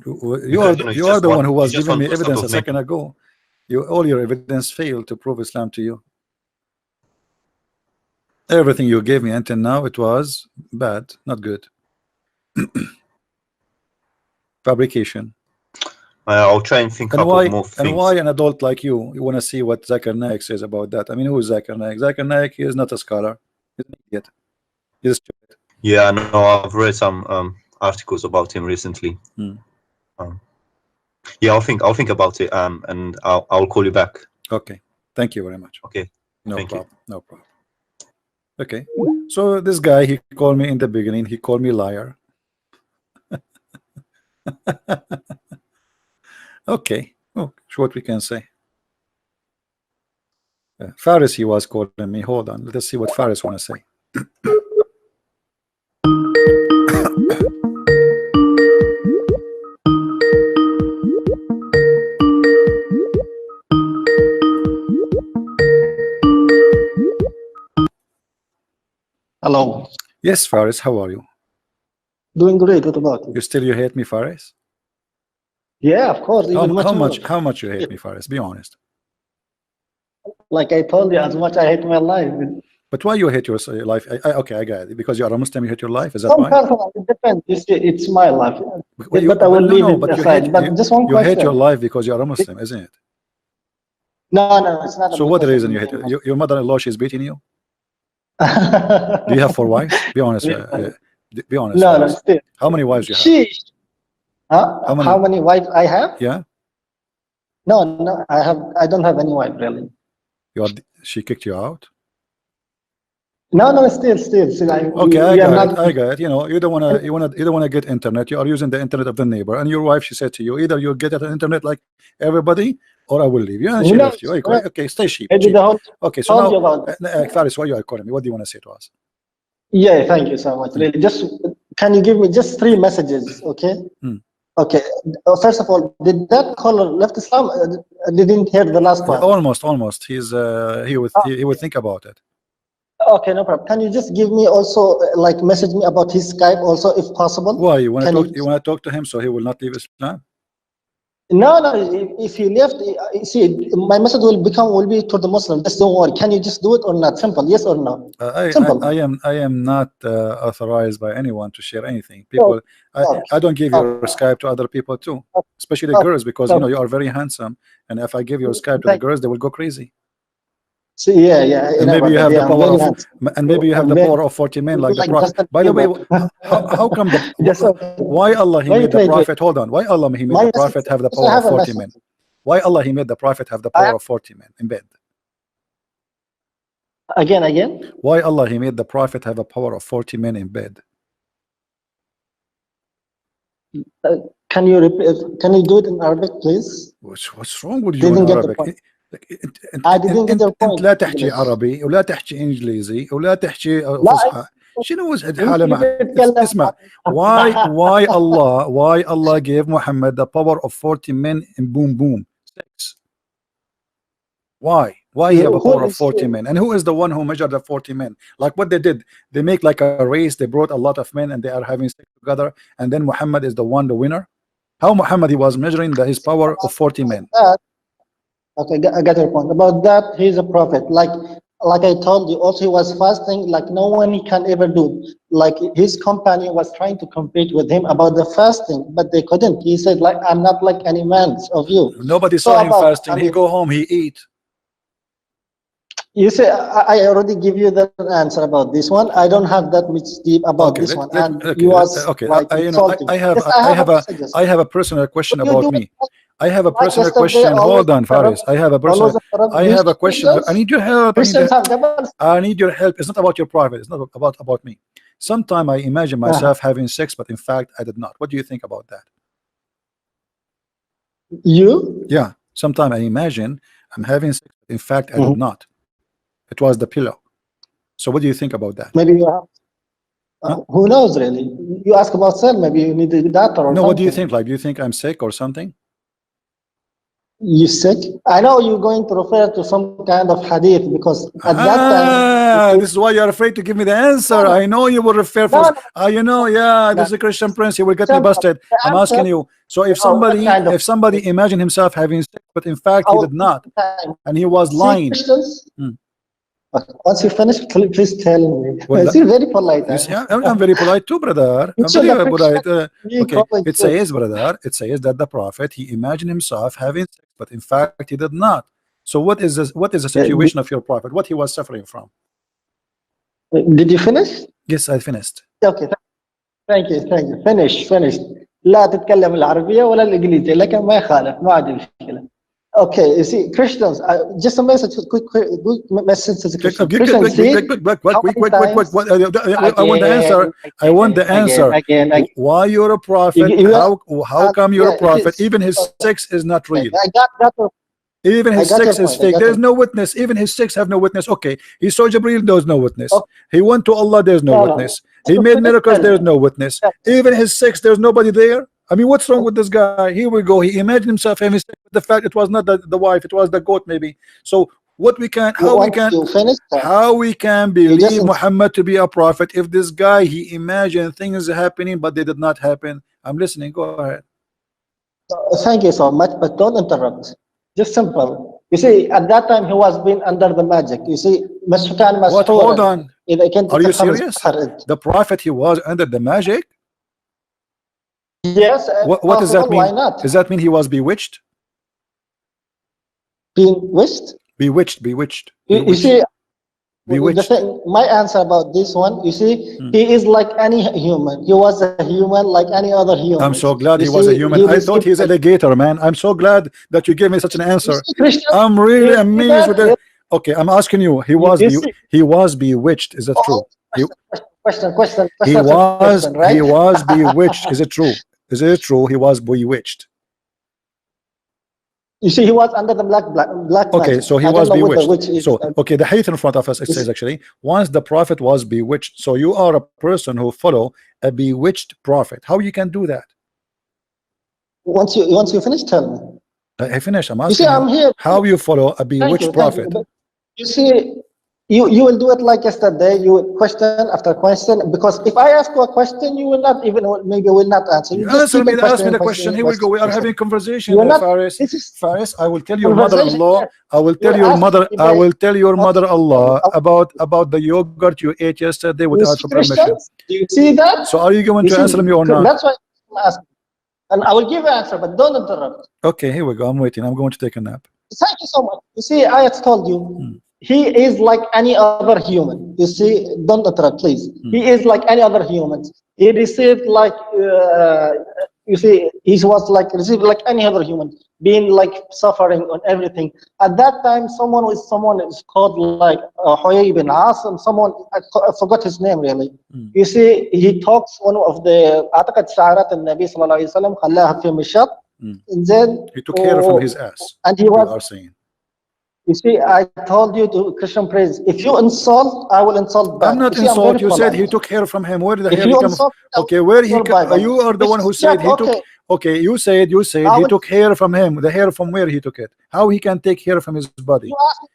Speaker 1: You are the one who was giving me evidence a second ago. All your evidence failed to prove Islam to you. Everything you gave me until now, it was bad, not good. Fabrication.
Speaker 2: I'll try and think up of more things.
Speaker 1: And why an adult like you want to see what Zakir Naik says about that? I mean, who is Zakir Naik? Zakir Naik, he is not a scholar. He's an idiot. He's stupid.
Speaker 2: Yeah, I know. I've read some articles about him recently. Yeah, I'll think about it. And I'll call you back.
Speaker 1: Okay. Thank you very much.
Speaker 2: Okay.
Speaker 1: No
Speaker 2: Thank
Speaker 1: problem. No problem. Okay. So this guy, he called me in the beginning. He called me liar. Okay. Oh, what we can say. Faris, he was calling me. Hold on. Let us see what Faris want to say.
Speaker 4: Hello.
Speaker 1: Yes, Faris, how are you?
Speaker 4: Doing great. What about you?
Speaker 1: You hate me, Faris?
Speaker 4: Yeah, of course. Even
Speaker 1: How much you hate me, Faris? Be honest.
Speaker 4: Like I told you, as much I hate my life.
Speaker 1: But why you hate your life? Okay, I got it. Because you are a Muslim, you hate your life. Is that
Speaker 4: Some
Speaker 1: why?
Speaker 4: personal, it depends. You see, it's my life.
Speaker 1: But
Speaker 4: I will leave it aside.
Speaker 1: You
Speaker 4: But just one
Speaker 1: you
Speaker 4: question.
Speaker 1: hate your life because you are a Muslim, isn't it?
Speaker 4: No, it's not.
Speaker 1: So what the reason you hate it? Your mother-in-law, she's beating you? Do you have 4 wives? Be honest. Be honest.
Speaker 4: No, no,
Speaker 1: Faris.
Speaker 4: still.
Speaker 1: How many wives you have?
Speaker 4: She. Huh?
Speaker 1: How
Speaker 4: How
Speaker 1: many?
Speaker 4: many wives I have?
Speaker 1: Yeah.
Speaker 4: No, no, I don't have any wife really.
Speaker 1: She kicked you out.
Speaker 4: No, no, still.
Speaker 1: Okay, I
Speaker 4: we are
Speaker 1: got it.
Speaker 4: not.
Speaker 1: I got it. You know, you don't wanna get internet. You are using the internet of the neighbor, and your wife, she said to you, either you get the internet like everybody, or I will leave you. And she
Speaker 4: No,
Speaker 1: left you. Okay, okay, stay cheap.
Speaker 4: I did
Speaker 1: cheap.
Speaker 4: the whole
Speaker 1: Okay, so
Speaker 4: told you
Speaker 1: now,
Speaker 4: about.
Speaker 1: Faris, why you are calling me? What do you want to say to us?
Speaker 4: Yeah, thank you so much. Really, just can you give me just 3 messages, okay? Okay. First of all, did that caller left Islam? I didn't hear the last one.
Speaker 1: Almost. He would think about it.
Speaker 4: Okay, no problem. Can you just give me also like message me about his Skype also if possible?
Speaker 1: Why you want to
Speaker 4: Can
Speaker 1: talk? You want to talk to him so he will not leave Islam?
Speaker 4: No, no. If he left, see, my message will be to the Muslim. Just don't worry. Can you just do it or not? Simple. Yes or no? Simple.
Speaker 1: I am not authorized by anyone to share anything. People, I don't give your Skype to other people too, especially girls, because you know you are very handsome, and if I give your Skype to the girls, they will go crazy.
Speaker 4: So, yeah.
Speaker 1: And maybe you have the power of, and maybe you have the power of 40 men, like the Prophet. By the way, how come why Allah he made the Prophet? Hold on. Why Allah he made the Prophet have the power of 40 men? Why Allah he made the Prophet have the power of 40 men in bed?
Speaker 4: Again.
Speaker 1: Why Allah he made the Prophet have a power of 40 men in bed?
Speaker 4: Can you repeat? Can you do it in Arabic, please?
Speaker 1: What's wrong with you in Arabic?
Speaker 4: I didn't get your point.
Speaker 1: انت لا تحكي عربي ولا تحكي انجليزي ولا تحكي فصحى. شنو الحالة معك؟ اسمع. Why Allah gave Muhammad the power of 40 men in boom 6? Why he have a power of 40 men? And who is the one who measured the 40 men? Like what they did, they make like a race, they brought a lot of men and they are having sex together, and then Muhammad is the winner. How Muhammad he was measuring his power of 40 men?
Speaker 4: Okay, I got your point. About that, he's a prophet. Like I told you, also he was fasting like no one can ever do. Like his companion was trying to compete with him about the fasting, but they couldn't. He said, like, I'm not like any man of you.
Speaker 1: Nobody saw him fasting. He go home, he eat.
Speaker 4: You say I already give you the answer about this one. I don't have that much deep about this one. And you was like insulting.
Speaker 1: I have a personal question about me. I have a personal question. Hold on, Faris. I have a question. I need your help. I need your help. It's not about your private. It's not about me. Sometimes I imagine myself having sex, but in fact I did not. What do you think about that?
Speaker 4: You?
Speaker 1: Yeah. Sometimes I imagine I'm having sex, but in fact I did not. It was the pillow. So what do you think about that?
Speaker 4: Maybe you have. Who knows, really? You ask about self. Maybe you need a doctor or
Speaker 1: no.
Speaker 4: Something.
Speaker 1: What do you think? Like, do you think I'm sick or something?
Speaker 4: You sick? I know you're going to refer to some kind of hadith because at that time.
Speaker 1: This is why you're afraid to give me the answer. I know you will refer for. You know, yeah, this is a Christian prince. He will get me busted. I'm asking you. So if somebody imagined himself having sex, but in fact he did not, and he was lying.
Speaker 4: Once you finish, please tell me. You're very polite.
Speaker 1: I'm very polite too, brother. I'm very polite. Okay, it says, brother, it says that the prophet he imagined himself having sex, but in fact he did not. So what is this? What is the situation of your prophet? What he was suffering from?
Speaker 4: Did you finish?
Speaker 1: Yes, I finished.
Speaker 4: Okay, thank you. Finish. لا تتكلم العربية ولا الإنجليزية لكن ما يخالف ما عندي مشكلة. Okay, you see, Christians, just a message, quick message to the Christians. Quick. I want the answer. Again. Why you're a prophet? How come you're a prophet? Even his sex is not real.
Speaker 1: I got that. Even his sex is fake. There's no witness. Even his sex have no witness. Okay, he saw Jibreel, there's no witness. He went to Allah, there's no witness. He made miracles, there's no witness. Even his sex, there's nobody there. I mean, what's wrong with this guy? Here we go. He imagined himself having sex with the fact it was not the wife, it was the goat maybe. So how we can believe Muhammad to be a prophet if this guy he imagined things happening but they did not happen? I'm listening. Go ahead.
Speaker 4: Thank you so much, but don't interrupt. Just simple. You see, at that time he was being under the magic. You see,
Speaker 1: what? Hold on. Are you serious? The prophet he was under the magic?
Speaker 4: Yes.
Speaker 1: What does that mean?
Speaker 4: Why not?
Speaker 1: Does that mean he was bewitched?
Speaker 4: Bewitched?
Speaker 1: Bewitched.
Speaker 4: You see,
Speaker 1: Bewitched.
Speaker 4: My answer about this one, you see,
Speaker 1: Hmm.
Speaker 4: he is like any human. He was a human like any other human.
Speaker 1: I'm so glad
Speaker 4: You
Speaker 1: he was a
Speaker 4: see,
Speaker 1: human.
Speaker 4: he
Speaker 1: I thought
Speaker 4: received
Speaker 1: he's
Speaker 4: like-
Speaker 1: alligator, man. I'm so glad that you gave me such an
Speaker 4: You
Speaker 1: answer.
Speaker 4: see, Christian,
Speaker 1: I'm really
Speaker 4: you see
Speaker 1: amazed
Speaker 4: that?
Speaker 1: with that. Okay, I'm asking you. He was
Speaker 4: you see-
Speaker 1: he was bewitched. Is that true? He
Speaker 4: Question,
Speaker 1: he was
Speaker 4: right?
Speaker 1: he was bewitched. Is it true? Is it true? He was bewitched.
Speaker 4: You see, he was under the black
Speaker 1: Okay,
Speaker 4: magic.
Speaker 1: so he
Speaker 4: I
Speaker 1: was
Speaker 4: don't know whether
Speaker 1: bewitched.
Speaker 4: which is,
Speaker 1: So okay, the hadith in front of us it says actually once the prophet was bewitched. So you are a person who follow a bewitched prophet. How you can do that?
Speaker 4: once you finish, tell me.
Speaker 1: I finish. I'm
Speaker 4: You
Speaker 1: asking
Speaker 4: see, I'm here.
Speaker 1: how you follow a
Speaker 4: Thank you,
Speaker 1: bewitched
Speaker 4: thank you.
Speaker 1: prophet.
Speaker 4: But you see, you will do it like yesterday. You will question after question, because if I ask you a question, you will not even maybe will not answer. You just
Speaker 1: Answer
Speaker 4: keep
Speaker 1: me.
Speaker 4: on
Speaker 1: Ask me
Speaker 4: questioning,
Speaker 1: the question. Here we go. We are having conversation,
Speaker 4: You're not-
Speaker 1: Faris.
Speaker 4: This is
Speaker 1: Faris, I will tell your
Speaker 4: conversation,
Speaker 1: mother-in-law.
Speaker 4: yes.
Speaker 1: I will tell
Speaker 4: You're
Speaker 1: your
Speaker 4: asking
Speaker 1: mother.
Speaker 4: me
Speaker 1: I
Speaker 4: by-
Speaker 1: will tell your
Speaker 4: What-
Speaker 1: mother-in-law about the yogurt you ate yesterday
Speaker 4: you
Speaker 1: without
Speaker 4: see
Speaker 1: permission.
Speaker 4: Christians? Do you see that?
Speaker 1: So are you going
Speaker 4: You
Speaker 1: to
Speaker 4: see,
Speaker 1: answer me or not?
Speaker 4: That's why I'm asking. And I will give an answer, but don't interrupt.
Speaker 1: Okay, here we go. I'm waiting. I'm going to take a nap.
Speaker 4: Thank you so much. You see, I had told you, he is like any other human. You see, don't interrupt, please. He is like any other human. He received like, you see, he was like received like any other human, being like suffering on everything. At that time, someone is called like Huyay bin Asim. Someone I forgot his name really. You see, he talks one of the أعتقد شعارات النبي صلى الله عليه وسلم خلاها في مشط. And then
Speaker 1: He took hair from his ass.
Speaker 4: and he
Speaker 1: You
Speaker 4: was.
Speaker 1: are saying.
Speaker 4: You see, I told you to Christian praise. If you insult, I will insult back.
Speaker 1: I'm not
Speaker 4: You see, I'm
Speaker 1: insult.
Speaker 4: very
Speaker 1: You said
Speaker 4: polite.
Speaker 1: he took hair from him. Where did the
Speaker 4: If
Speaker 1: hair
Speaker 4: you
Speaker 1: come from?
Speaker 4: insult, I will
Speaker 1: Okay, where he
Speaker 4: insult
Speaker 1: come?
Speaker 4: back.
Speaker 1: You are the one who
Speaker 4: It's
Speaker 1: said
Speaker 4: just
Speaker 1: he took.
Speaker 4: okay.
Speaker 1: Okay, you said
Speaker 4: I
Speaker 1: he
Speaker 4: would-
Speaker 1: took hair from him. The hair from where he took it? How he can take hair from his body?
Speaker 4: You ask me,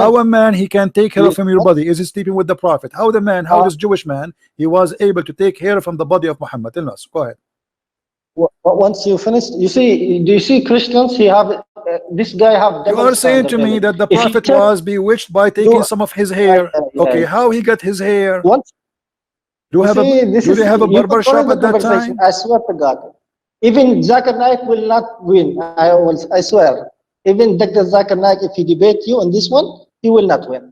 Speaker 1: How a man he can take hair
Speaker 4: You-
Speaker 1: from your body? Is he sleeping with the prophet? How the man? How this Jewish man he was able to take hair from the body of Muhammad? Tell us. Go ahead.
Speaker 4: once you finish, you see, do you see Christians? He have this guy have.
Speaker 1: You
Speaker 4: double
Speaker 1: are saying to
Speaker 4: standard,
Speaker 1: me
Speaker 4: really.
Speaker 1: that the
Speaker 4: If he
Speaker 1: prophet
Speaker 4: tell-
Speaker 1: was bewitched by taking some of his hair.
Speaker 4: Yeah.
Speaker 1: Okay, how he got his hair?
Speaker 4: Once
Speaker 1: Do
Speaker 4: you see, this
Speaker 1: do
Speaker 4: is
Speaker 1: they have a
Speaker 4: you
Speaker 1: barber
Speaker 4: control
Speaker 1: shop
Speaker 4: the
Speaker 1: at that
Speaker 4: conversation.
Speaker 1: time?
Speaker 4: I swear to God, even Zakir Naik will not win. I swear. Even Dr. Zakir Naik, if he debate you on this one, he will not win.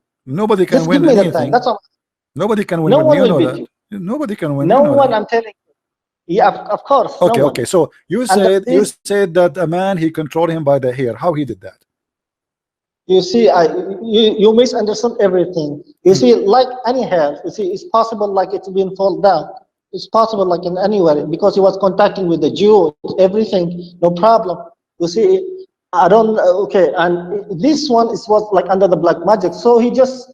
Speaker 1: Nobody can
Speaker 4: Just
Speaker 1: win
Speaker 4: give me the time.
Speaker 1: anything.
Speaker 4: That's all.
Speaker 1: Nobody can win.
Speaker 4: No
Speaker 1: with
Speaker 4: one
Speaker 1: me, you
Speaker 4: will
Speaker 1: know
Speaker 4: beat
Speaker 1: that. Nobody can win.
Speaker 4: No
Speaker 1: you know
Speaker 4: one,
Speaker 1: that.
Speaker 4: I'm telling you. Yeah, of course.
Speaker 1: Okay,
Speaker 4: no one.
Speaker 1: okay. So you
Speaker 4: And
Speaker 1: said that a man he controlled him by the hair. How he did that?
Speaker 4: You see, you misunderstood everything. You see, like any hair, you see, it's possible like it's been fall down. It's possible like in anywhere because he was contacting with the Jew, everything, no problem. You see, I don't, okay, and this one was like under the black magic. So he just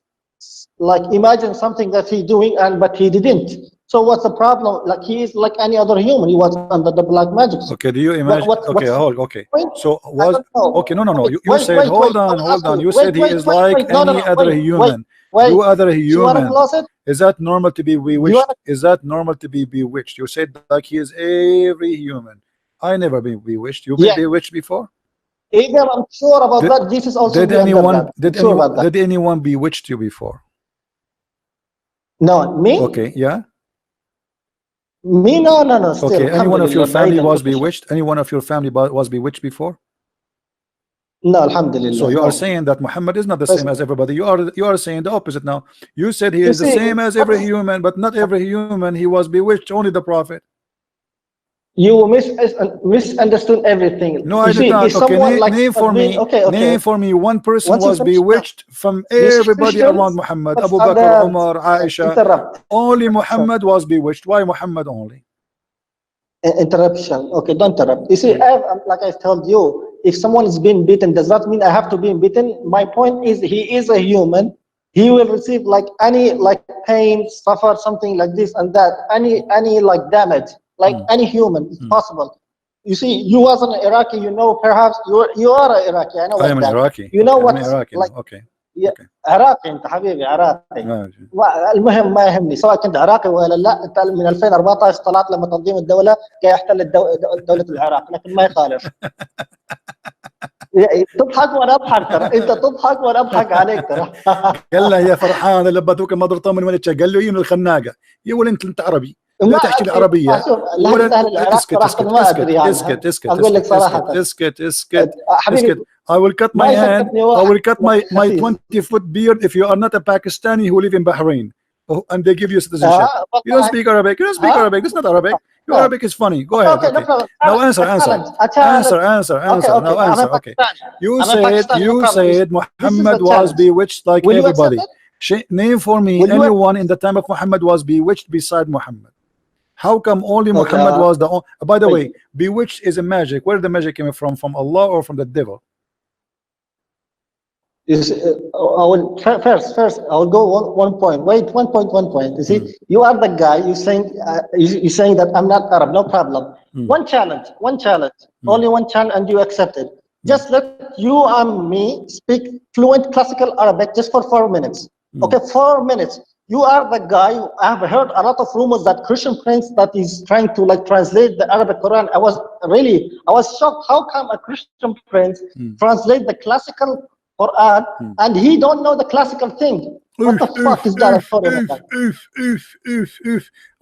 Speaker 4: like imagined something that he doing but he didn't. So what's the problem? Like he is like any other human. He was under the black magic. So
Speaker 1: Okay, do you imagine? Okay, hold. Okay,
Speaker 4: point?
Speaker 1: so
Speaker 4: I
Speaker 1: was
Speaker 4: don't know.
Speaker 1: okay? No, no, no. You
Speaker 4: Wait,
Speaker 1: said
Speaker 4: wait,
Speaker 1: hold
Speaker 4: wait. I
Speaker 1: on,
Speaker 4: will
Speaker 1: hold
Speaker 4: ask
Speaker 1: on.
Speaker 4: you.
Speaker 1: You
Speaker 4: Wait,
Speaker 1: said he
Speaker 4: wait,
Speaker 1: is
Speaker 4: wait,
Speaker 1: like
Speaker 4: wait. No, no,
Speaker 1: any
Speaker 4: no.
Speaker 1: other
Speaker 4: Wait,
Speaker 1: human.
Speaker 4: wait.
Speaker 1: You other
Speaker 4: You wanna
Speaker 1: human.
Speaker 4: close it?
Speaker 1: Is that normal to be bewitched?
Speaker 4: wanna-
Speaker 1: Is that normal to be bewitched? You said like he is every human. I never been bewitched. You been
Speaker 4: Yeah.
Speaker 1: bewitched before?
Speaker 4: Either I'm sure about
Speaker 1: Did-
Speaker 4: that. This is also
Speaker 1: Did
Speaker 4: be under
Speaker 1: anyone
Speaker 4: that. I'm sure about that.
Speaker 1: did anyone bewitched you before?
Speaker 4: No, me?
Speaker 1: Okay, yeah.
Speaker 4: Me? No, no, no. Still,
Speaker 1: Okay, anyone of your
Speaker 4: alhamdulillah,
Speaker 1: family
Speaker 4: بعيد
Speaker 1: was
Speaker 4: عن كل شيء.
Speaker 1: bewitched? Anyone of your family was bewitched before?
Speaker 4: No, alhamdulillah.
Speaker 1: So you
Speaker 4: no.
Speaker 1: are saying that Muhammad is not the
Speaker 4: Yes.
Speaker 1: same as everybody. You are saying the opposite now. You said he
Speaker 4: You
Speaker 1: is the
Speaker 4: see,
Speaker 1: same as every human, but not every human. He was bewitched. Only the prophet.
Speaker 4: You misunderstood everything.
Speaker 1: No,
Speaker 4: you
Speaker 1: I
Speaker 4: see,
Speaker 1: did not.
Speaker 4: if
Speaker 1: Okay,
Speaker 4: someone like
Speaker 1: name for me.
Speaker 4: Okay, okay.
Speaker 1: Name for me one person
Speaker 4: Once you
Speaker 1: was
Speaker 4: finish,
Speaker 1: bewitched from
Speaker 4: You see,
Speaker 1: everybody
Speaker 4: Christians,
Speaker 1: around Muhammad.
Speaker 4: what's
Speaker 1: Abu Bakr,
Speaker 4: under-
Speaker 1: Umar, Aisha.
Speaker 4: Interrupt.
Speaker 1: Only Muhammad was bewitched. Why Muhammad only?
Speaker 4: Interruption. Okay, don't interrupt. You see, like I told you, if someone is being beaten, does that mean I have to be beaten? My point is, he is a human. He will receive like any like pain, suffer something like this and that, any like damage, like any human. It's possible. You see, you as an Iraqi, you know, perhaps you are an Iraqi. I know
Speaker 1: I am an
Speaker 4: that.
Speaker 1: Iraqi.
Speaker 4: You know
Speaker 1: Okay,
Speaker 4: what?
Speaker 1: I'm an Iraqi.
Speaker 4: Like,
Speaker 1: Okay.
Speaker 4: عراقي انت حبيبي عراقي.
Speaker 1: ماشي.
Speaker 4: المهم ما يهمني سواء كنت عراقي ولا لا. انت من 2014 طلعت لما تنظيم الدوله جاي يحتل دوله العراق، لكن ما يخالف. تضحك وانا اضحك ترى، انت تضحك وانا اضحك عليك ترى.
Speaker 1: قال له يا فرحان لبتوك ما ضرطه من ولدك، قال له يين الخناقه يا ولد انت عربي لا تحكي العربيه
Speaker 4: ولا اسكت
Speaker 1: اسكت اسكت اسكت اسكت اسكت
Speaker 4: اقول لك صراحه
Speaker 1: اسكت اسكت
Speaker 4: حبيبي.
Speaker 1: I will cut my
Speaker 4: ما
Speaker 1: hand.
Speaker 4: يسكتني
Speaker 1: I
Speaker 4: واحد
Speaker 1: will cut my
Speaker 4: خسيس.
Speaker 1: 20-foot beard if you are not a Pakistani who live in Bahrain. Oh, and they give you citizenship. You don't speak Arabic. You don't speak Arabic. That's not Arabic. Your Arabic is funny. Go ahead.
Speaker 4: Okay, no
Speaker 1: Okay.
Speaker 4: problem.
Speaker 1: Now answer.
Speaker 4: A challenge. Okay,
Speaker 1: Now
Speaker 4: okay. I'm
Speaker 1: answer.
Speaker 4: a
Speaker 1: Okay.
Speaker 4: Pakistani.
Speaker 1: You
Speaker 4: I'm a Pakistani, no
Speaker 1: you
Speaker 4: problem.
Speaker 1: said
Speaker 4: This is
Speaker 1: Muhammad
Speaker 4: the
Speaker 1: was
Speaker 4: challenge.
Speaker 1: bewitched like
Speaker 4: Will you accept
Speaker 1: everybody.
Speaker 4: it?
Speaker 1: Name for me
Speaker 4: Will you
Speaker 1: anyone in the time of Muhammad was bewitched beside Muhammad. How come only
Speaker 4: Okay,
Speaker 1: Muhammad was the only? By the
Speaker 4: wait.
Speaker 1: way, bewitched is a magic. Where the magic came from? From Allah or from the devil?
Speaker 4: Is I will first I will go one point. Wait, one point. You see, you are the guy. You saying you saying that I'm not Arab. No problem. One challenge. Only one challenge, and you accept it. Just let you and me speak fluent classical Arabic just for 4 minutes. Okay, 4 minutes. You are the guy. I have heard a lot of rumors that Christian Prince that is trying to like translate the Arabic Quran. I was shocked. How come a Christian Prince translate the classical Quran and he don't know the classical thing? What the fuck is that?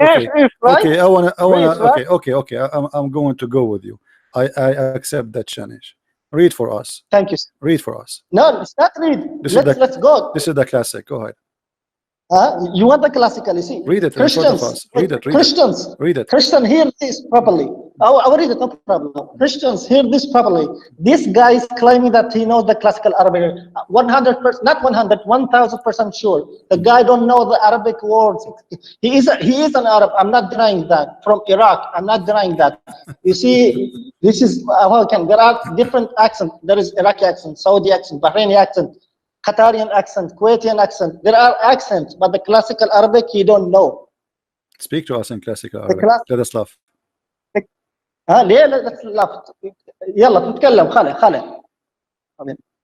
Speaker 1: Okay.
Speaker 4: Right?
Speaker 1: Okay, I wanna
Speaker 4: Right?
Speaker 1: okay. I'm going to go with you. I accept that challenge. Read for us.
Speaker 4: Thank you.
Speaker 1: Read for us.
Speaker 4: No, it's not read. Let's go.
Speaker 1: This is the classic. Go ahead.
Speaker 4: You want the classical, you see.
Speaker 1: Read it in front of us. Read it.
Speaker 4: Christians.
Speaker 1: Read it.
Speaker 4: Christian, hear this properly. I will read it, no problem. Christians, hear this properly. This guy is claiming that he knows the classical Arabic. 100%, not 100, 1000% sure. The guy don't know the Arabic words. He is an Arab. I'm not denying that. From Iraq, I'm not denying that. You see, this is how there are different accents. There is Iraqi accent, Saudi accent, Bahraini accent, Qatarian accent, Kuwaitian accent. There are accents, but the classical Arabic you don't know.
Speaker 1: Speak to us in classical Arabic. Let us laugh.
Speaker 4: ليه لا laugh. يلا تتكلم خالد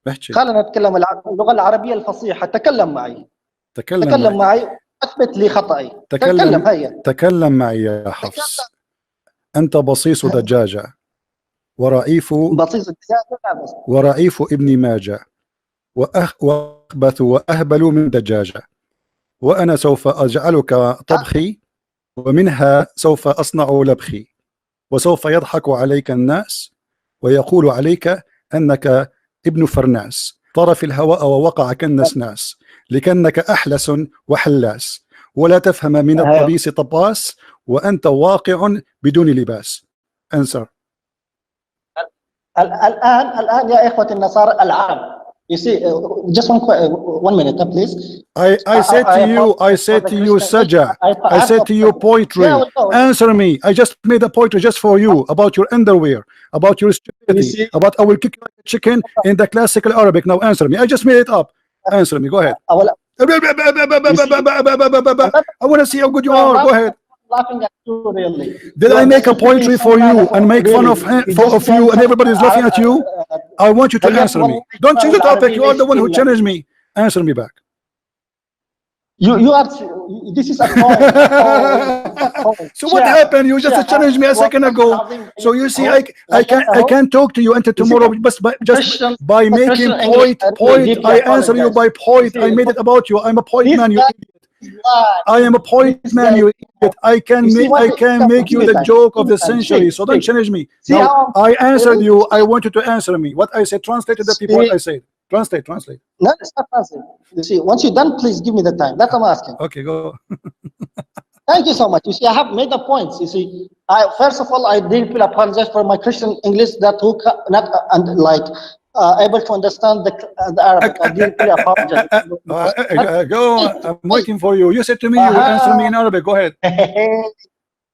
Speaker 1: احكي.
Speaker 4: خلينا نتكلم اللغة العربية الفصيحة. تكلم معي. تكلم معي. اثبت لي خطأي. تكلم هيا.
Speaker 1: تكلم معي يا حفص. أنت بصيص دجاجة ورئيف ابن ماجة وأخبث وأهبل من دجاجة، وأنا سوف أجعلك طبخي ومنها سوف أصنع لبخي، وسوف يضحك عليك الناس ويقول عليك أنك ابن فرناس طار في الهواء ووقع كالنسناس، لكنك أحلس وحلاس ولا تفهم من الطبيس طباس وأنت واقع بدون لباس. Answer.
Speaker 4: الآن يا إخوة النصارى العرب. You see, just 1 minute, please.
Speaker 1: I said to you, Saja. I said to you, poetry. Answer me. I just made a poetry just for you about your underwear, about your stupidity, about I will kick you like a chicken in the classical Arabic. Now answer me. I just made it up. Answer me. Go ahead. I want to see how good you are. Go ahead.
Speaker 4: Laughing at you, really.
Speaker 1: Did I make a poetry for you and make fun of you and everybody's laughing at you? I want you to answer me. Don't change the topic. You are the one who challenged me. Answer me back.
Speaker 4: You are. This is a point.
Speaker 1: So what happened? You just challenged me a second ago. So you see, I can't talk to you until tomorrow. Just by making point. I answer you by point. I made it about you. I'm a point man. You idiot. I am a point man, you idiot. I can make you the joke of the century. So don't challenge me. Now, I answered you. I want you to answer me. What I said, translate to the people what I said. Translate.
Speaker 4: No, it's not translate. You see, once you're done, please give me the time. That's what I'm asking.
Speaker 1: Okay, go.
Speaker 4: Thank you so much. You see, I have made the points. You see, first of all, I deeply apologize for my Christian English that who not able to understand the Arabic. I deeply apologize.
Speaker 1: Go. I'm waiting for you. You said to me you will answer me in Arabic. Go ahead.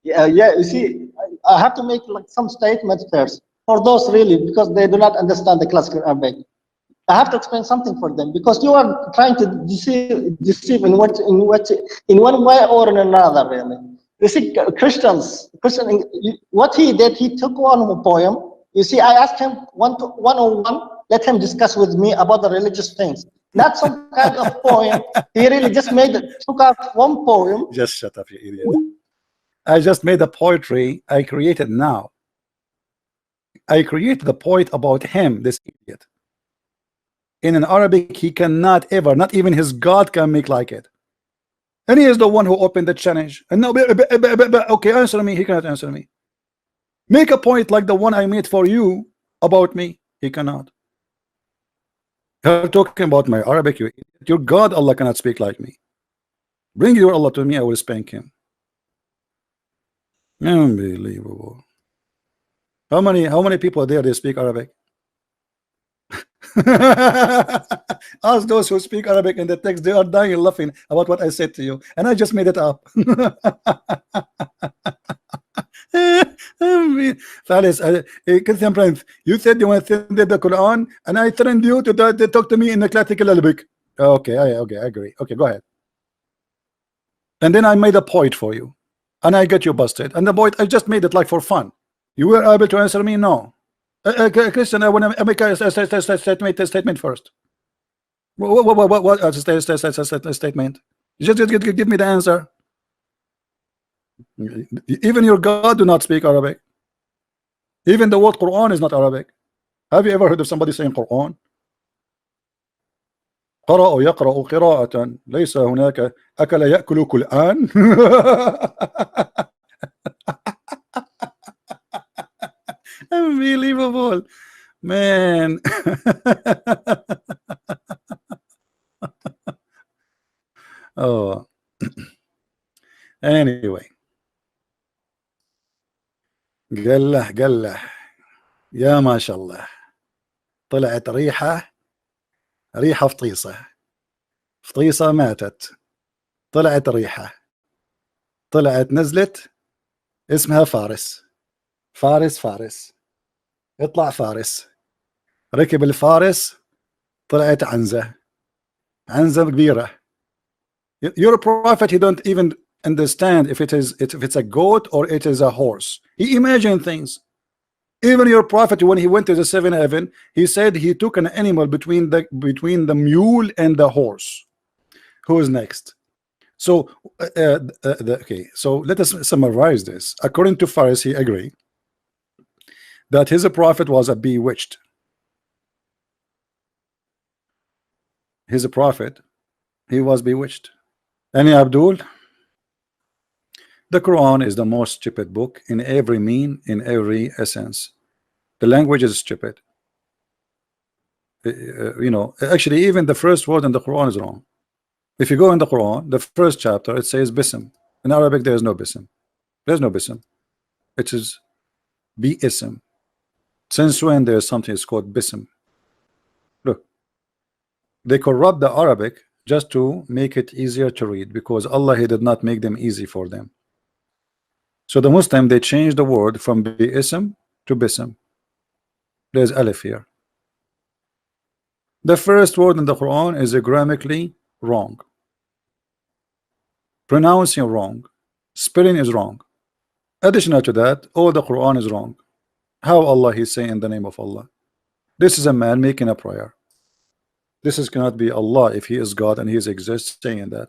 Speaker 4: Yeah. You see, I have to make like some statements first for those really because they do not understand the classical Arabic. I have to explain something for them because you are trying to deceive in one way or in another. Really, you see, Christian, what he did, he took one poem. You see, I asked him 101. Let him discuss with me about the religious things, not some kind of poem. He really just took out one poem.
Speaker 1: Just shut up, you idiot. I just made a poetry I created now. I created the poet about him, this idiot. In an Arabic, he cannot ever, not even his God can make like it. And he is the one who opened the challenge. And now, okay, answer me. He cannot answer me. Make a point like the one I made for you about me. He cannot. You're talking about my Arabic. Your God Allah cannot speak like me. Bring your Allah to me, I will spank him. Unbelievable. How many people there they speak Arabic? Ask those who speak Arabic in the text, they are dying laughing about what I said to you, and I just made it up. Faris, Christian Prince, you said you want to send the Quran, and I threatened you to talk to me in the classical Arabic. Okay, I agree. Okay, go ahead. And then I made a point for you, and I get you busted. And the point I just made it like for fun. You were able to answer me? No. Christian, I want to make a statement first. What statement? Just give me the answer. Even your God do not speak Arabic. Even the word Quran is not Arabic. Have you ever heard of somebody saying Quran? قرأ يقرأ قراءة ليس هناك أكل يأكل الآن. Unbelievable, man. Oh, anyway, قال له يا ما شاء الله طلعت ريحة فطيصة ماتت، طلعت ريحة، طلعت نزلت اسمها فارس. اطلع فارس، ركب الفارس، طلعت عنزة كبيرة. Your prophet, he don't even understand if it's a goat or it is a horse. He imagined things. Even your prophet, when he went to the seventh heaven, he said he took an animal between the mule and the horse. Who is next? So okay, so let us summarize this. According to Faris, he agreed that his prophet was a bewitched. His prophet, he was bewitched. Any Abdul? The Quran is the most stupid book in every mean, in every essence. The language is stupid. You know, actually, even the first word in the Quran is wrong. If you go in the Quran, the first chapter, it says bism. In Arabic, there is no bism. There's no bism. It is bi-ism. Since when there is something is called bism? Look, they corrupt the Arabic just to make it easier to read, because Allah, he did not make them easy for them. So the Muslim, they changed the word from bi-ism to bism. There's alif here. The first word in the Quran is grammatically wrong, pronouncing wrong, spelling is wrong. Additional to that, all the Quran is wrong. How Allah is saying in the name of Allah? This is a man making a prayer. This is cannot be Allah if he is God and he exists saying that.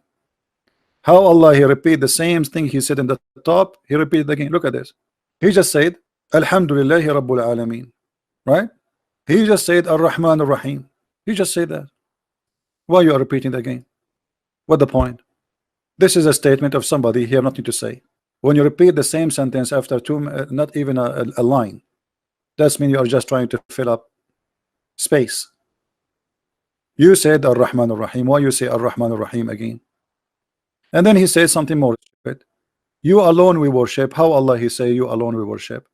Speaker 1: How Allah, he repeat the same thing he said in the top, he repeated again. Look at this. He just said Alhamdulillahi Rabbul Alameen, right? He just said Ar-Rahman Ar-Rahim. He just said that. Why you are repeating it again? What the point? This is a statement of somebody he have nothing to say. When you repeat the same sentence after two, not even a line, that's mean you are just trying to fill up space. You said Ar-Rahman Ar-Rahim. Why you say Ar-Rahman Ar-Rahim again? And then he says something more stupid. You alone we worship. How Allah he say you alone we worship?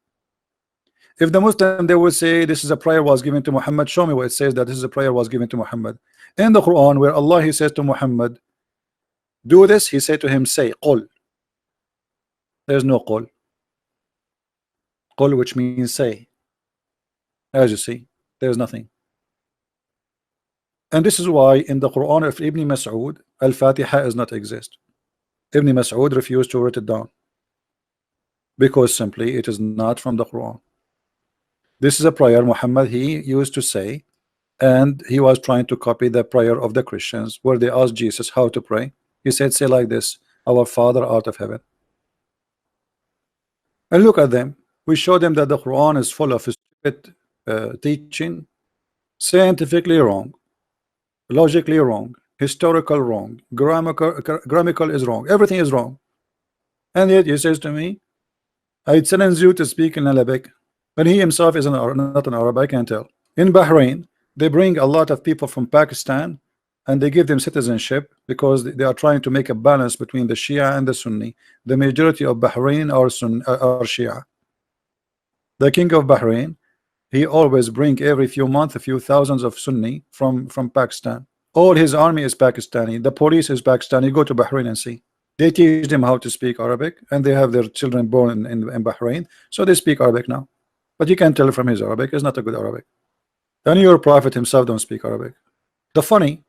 Speaker 1: If the Muslim, they will say this is a prayer was given to Muhammad, show me where it says that this is a prayer was given to Muhammad. In the Quran, where Allah he says to Muhammad, do this, he said to him, say qul. There's no qul. Qul, which means say. As you see, there's nothing. And this is why in the Quran of Ibn Mas'ud, Al-Fatiha does not exist. Ibn Mas'ud refused to write it down, because simply it is not from the Quran. This is a prayer Muhammad he used to say, and he was trying to copy the prayer of the Christians, where they asked Jesus how to pray. He said, say like this, our Father art of heaven. And look at them. We show them that the Quran is full of stupid teaching, scientifically wrong, logically wrong, historical wrong, grammatical is wrong, everything is wrong. And yet he says to me, I challenge you to speak in Arabic, when he himself is not an Arab. I can tell. In Bahrain, They bring a lot of people from Pakistan and they give them citizenship because they are trying to make a balance between the Shia and the Sunni. The majority of Bahrain are Shia. The king of Bahrain, he always bring every few months a few thousands of Sunni from Pakistan. All his army is Pakistani. The police is Pakistani. Go to Bahrain and see. They teach them how to speak Arabic, and they have their children born in Bahrain, so they speak Arabic now. But you can tell from his Arabic, it's not a good Arabic. And your prophet himself don't speak Arabic. The funny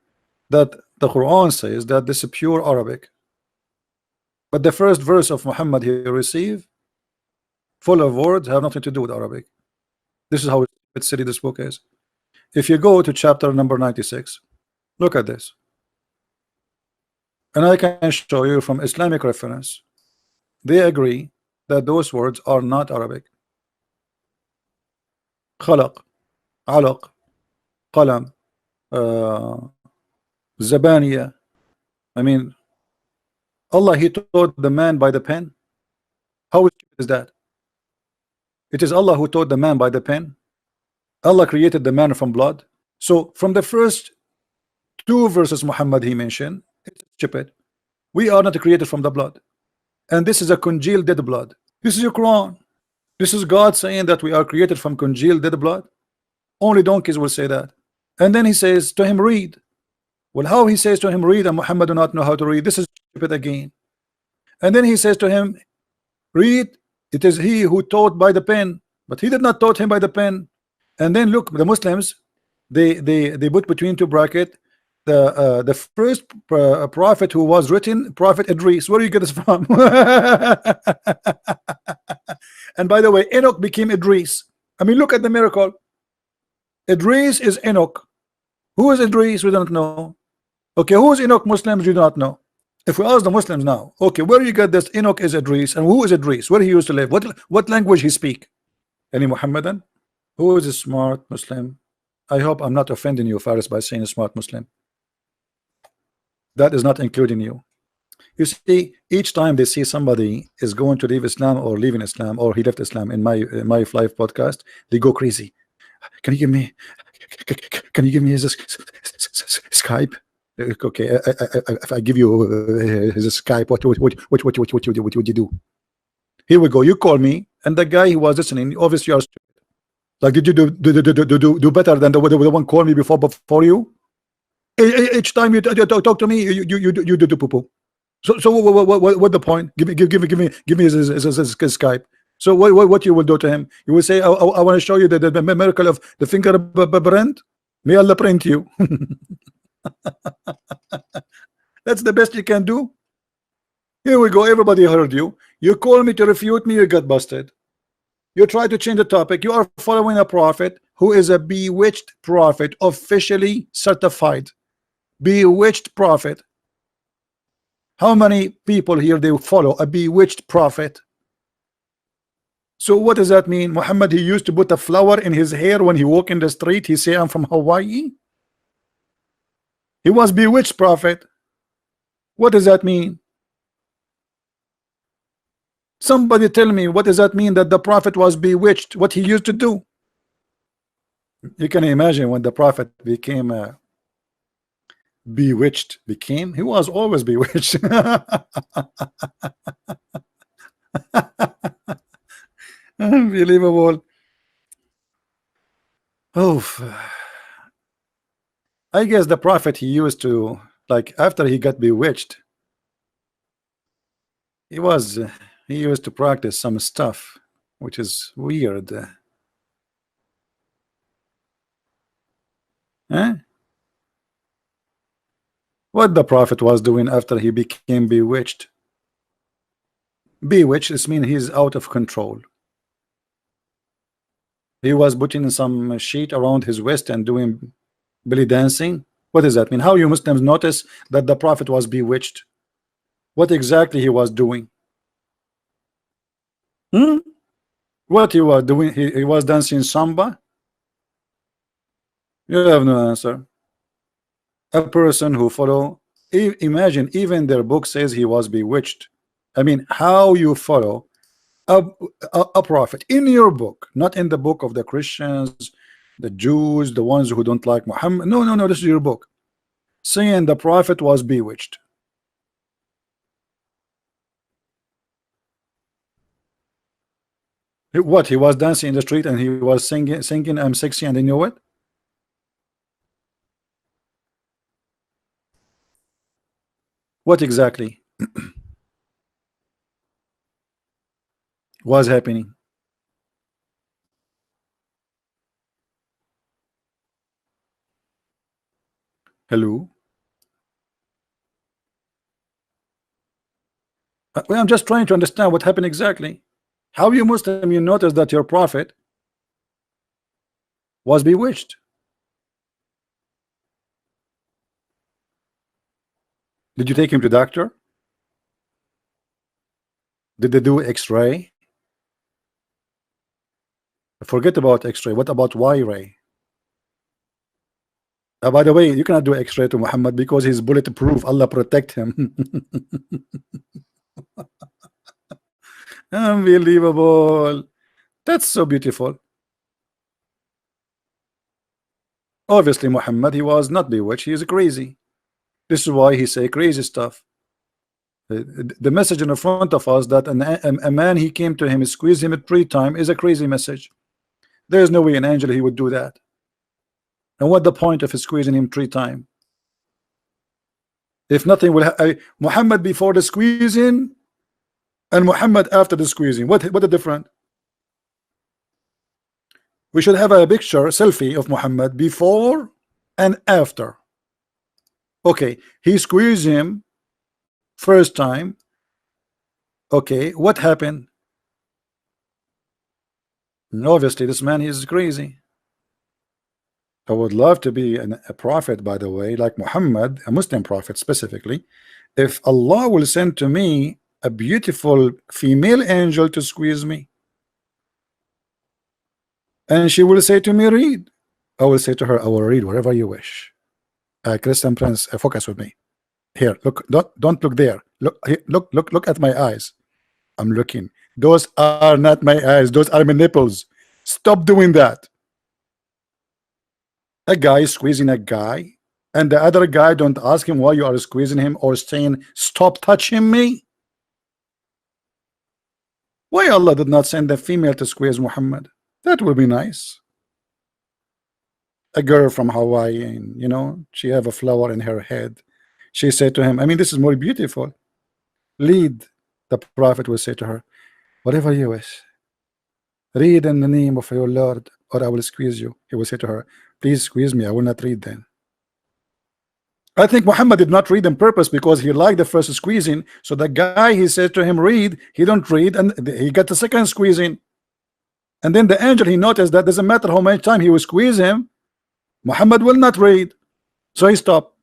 Speaker 1: that the Quran says that this is pure Arabic, but the first verse of Muhammad he received, full of words, have nothing to do with Arabic. This is how silly this book is. If you go to chapter number 96, look at this. And I can show you from Islamic reference. They agree that those words are not Arabic. Khalaq, alaq, qalam, zabaniya. I mean, Allah, he taught the man by the pen. How is that? It is Allah who taught the man by the pen. Allah created the man from blood. So from the first two verses Muhammad he mentioned, it's stupid. We are not created from the blood, and this is a congealed dead blood. This is your Quran. This is God saying that we are created from congealed dead blood. Only donkeys will say that. And then he says to him, read. Well, how he says to him, read, and Muhammad do not know how to read? This is stupid again. And then he says to him, read. It is he who taught by the pen, but he did not taught him by the pen. And then look, the Muslims, they put between two brackets the first prophet who was written, Prophet Idris. Where do you get this from? And by the way, Enoch became Idris. I mean, look at the miracle. Idris is Enoch. Who is Idris? We don't know. Okay, who is Enoch? Muslims, you do not know. If we ask the Muslims now, okay, where do you get this? Enoch is Idris, and who is Idris? Where he used to live? What language he speak? Any Muhammadan? Who is a smart Muslim? I hope I'm not offending you, Faris, by saying a smart Muslim. That is not including you. You see, each time they see somebody is going to leave Islam or leaving Islam or he left Islam in my live podcast, they go crazy. Can you give me his Skype? Okay, if I give you his Skype, what would you do? Here we go. You call me, and the guy who was listening, obviously you are stupid. Like, did you do better than the one called me before you? Each time you talk to me, you do poo poo. So what the point? Give me his Skype. So what you will do to him? You will say, I want to show you the miracle of the finger print. May Allah print you. That's the best you can do. Here we go. Everybody heard you. You call me to refute me, you got busted. You try to change the topic. You are following a prophet who is a bewitched prophet, officially certified. Bewitched prophet. How many people here they follow a bewitched prophet? So what does that mean? Muhammad, he used to put a flower in his hair when he walk in the street. He say, I'm from Hawaii. He was bewitched prophet. What does that mean? Somebody tell me, what does that mean that the prophet was bewitched? What he used to do? You can imagine when the prophet became bewitched. He was always bewitched. Unbelievable. Oh, I guess the prophet he used to, like, after he got bewitched, he used to practice some stuff which is weird. What the prophet was doing after he became bewitched? Bewitched is mean he's out of control. He was putting some sheet around his waist and doing belly dancing. What does that mean? How you Muslims notice that the prophet was bewitched? What exactly he was doing? What he was doing? He was dancing samba? You have no answer. A person who follow, imagine even their book says he was bewitched. I mean, how you follow a prophet in your book, not in the book of the Christians, the Jews, the ones who don't like Muhammad. No, no, no, this is your book saying the prophet was bewitched. What, he was dancing in the street and he was singing I'm sexy and they knew it? What exactly was happening? Hello? Well, I'm just trying to understand what happened exactly. How you Muslim you notice that your prophet was bewitched? Did you take him to doctor? Did they do X-ray? Forget about X-ray. What about Y-ray? By the way, you cannot do X-ray to Muhammad because he's bulletproof. Allah protect him. Unbelievable. That's so beautiful. Obviously, Muhammad, he was not bewitched. He is crazy. This is why he say crazy stuff. The message in the front of us that a man he came to him, squeezed him 3 times is a crazy message. There is no way an angel he would do that. And what the point of squeezing him 3 times? If nothing will Muhammad before the squeezing and Muhammad after the squeezing, what the difference? We should have a picture, selfie of Muhammad before and after. Okay, he squeezed him first time. Okay, what happened? And obviously this man is crazy. I would love to be a prophet, by the way, like Muhammad, a Muslim prophet specifically. If Allah will send to me a beautiful female angel to squeeze me, and she will say to me, read, I will say to her, I will read whatever you wish. Christian Prince, focus with me. Here, look, don't look there. Look, here, look at my eyes. I'm looking. Those are not my eyes. Those are my nipples. Stop doing that. A guy squeezing a guy, and the other guy don't ask him why you are squeezing him or saying, stop touching me. Why Allah did not send a female to squeeze Muhammad? That would be nice. A girl from Hawaii, you know, she have a flower in her head. She said to him, I mean, this is more beautiful. Lead. The prophet will say to her, whatever you wish. Read in the name of your Lord, or I will squeeze you. He will say to her, please squeeze me, I will not read then. I think Muhammad did not read on purpose because he liked the first squeezing. So the guy, he said to him, read, he don't read, and he got the second squeezing. And then the angel, he noticed that doesn't matter how much time he will squeeze him, Muhammad will not read. So he stopped.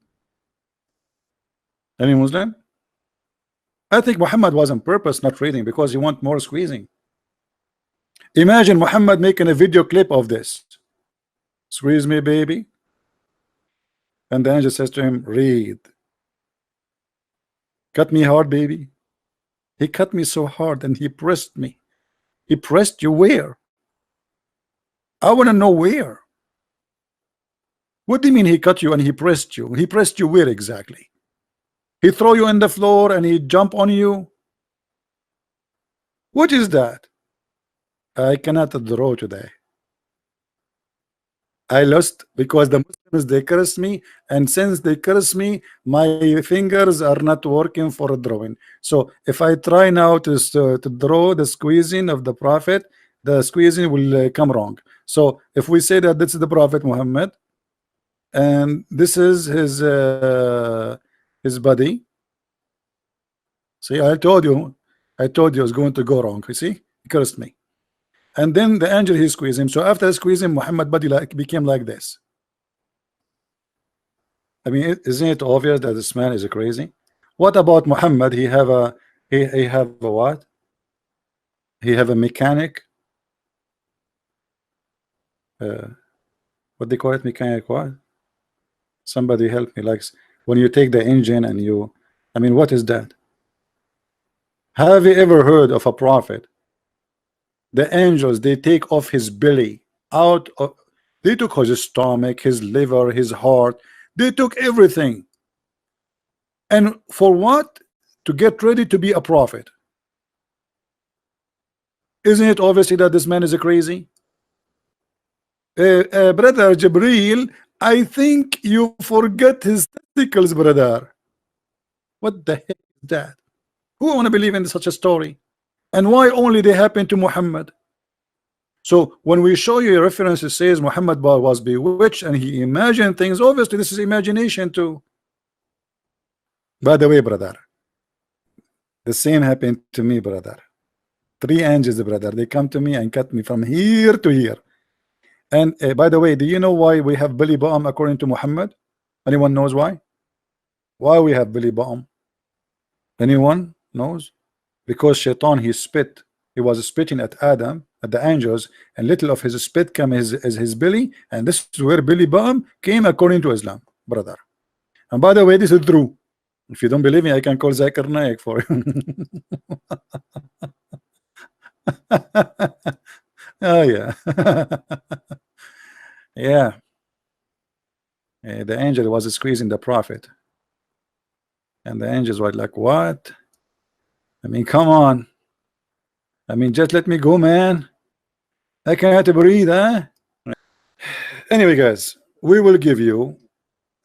Speaker 1: Any Muslim? I think Muhammad was on purpose not reading because he want more squeezing. Imagine Muhammad making a video clip of this. Squeeze me, baby. And the angel says to him, read. Cut me hard, baby. He cut me so hard and he pressed me. He pressed you where? I want to know where. What do you mean he cut you and he pressed you? He pressed you where exactly? He throw you on the floor and he jump on you? What is that? I cannot draw today. I lost because the Muslims, they curse me, and since they curse me, my fingers are not working for drawing. So if I try now to draw the squeezing of the prophet, the squeezing will come wrong. So if we say that this is the Prophet Muhammad and this is his body, see, I told you it's going to go wrong. You see, he cursed me. And then the angel, he squeezed him. So after squeezing, Muhammad body became like this. I mean, isn't it obvious that this man is crazy? What about Muhammad? He have a what? He have a mechanic. What they call it, mechanic what? Somebody help me. Like when you take the engine and you, I mean, what is that? Have you ever heard of a prophet? The angels, they take off his belly out of, They took his stomach, his liver, his heart. They took everything. And for what? To get ready to be a prophet. Isn't it obviously that this man is a crazy? Brother Jibril, I think you forget his testicles, brother. What the heck is that? Who want to believe in such a story? And why only they happen to Muhammad? So when we show you a reference, it says Muhammad was bewitched and he imagined things. Obviously, this is imagination too. By the way, brother, the same happened to me, brother. 3 angels, brother. They come to me and cut me from here to here. And by the way, do you know why we have Billy Ba'am according to Muhammad? Anyone knows why? Why we have Billy Ba'am? Anyone knows? Because Shaitan, he spit. He was spitting at Adam, at the angels, and little of his spit came as his belly, and this is where Billy Ba'am came according to Islam, brother. And by the way, this is true. If you don't believe me, I can call Zakir Naik for you. Oh yeah. Yeah. The angel was squeezing the prophet, and the angels were like, what? I mean, come on. I mean, just let me go, man. I can't breathe, huh? Anyway, guys, we will give you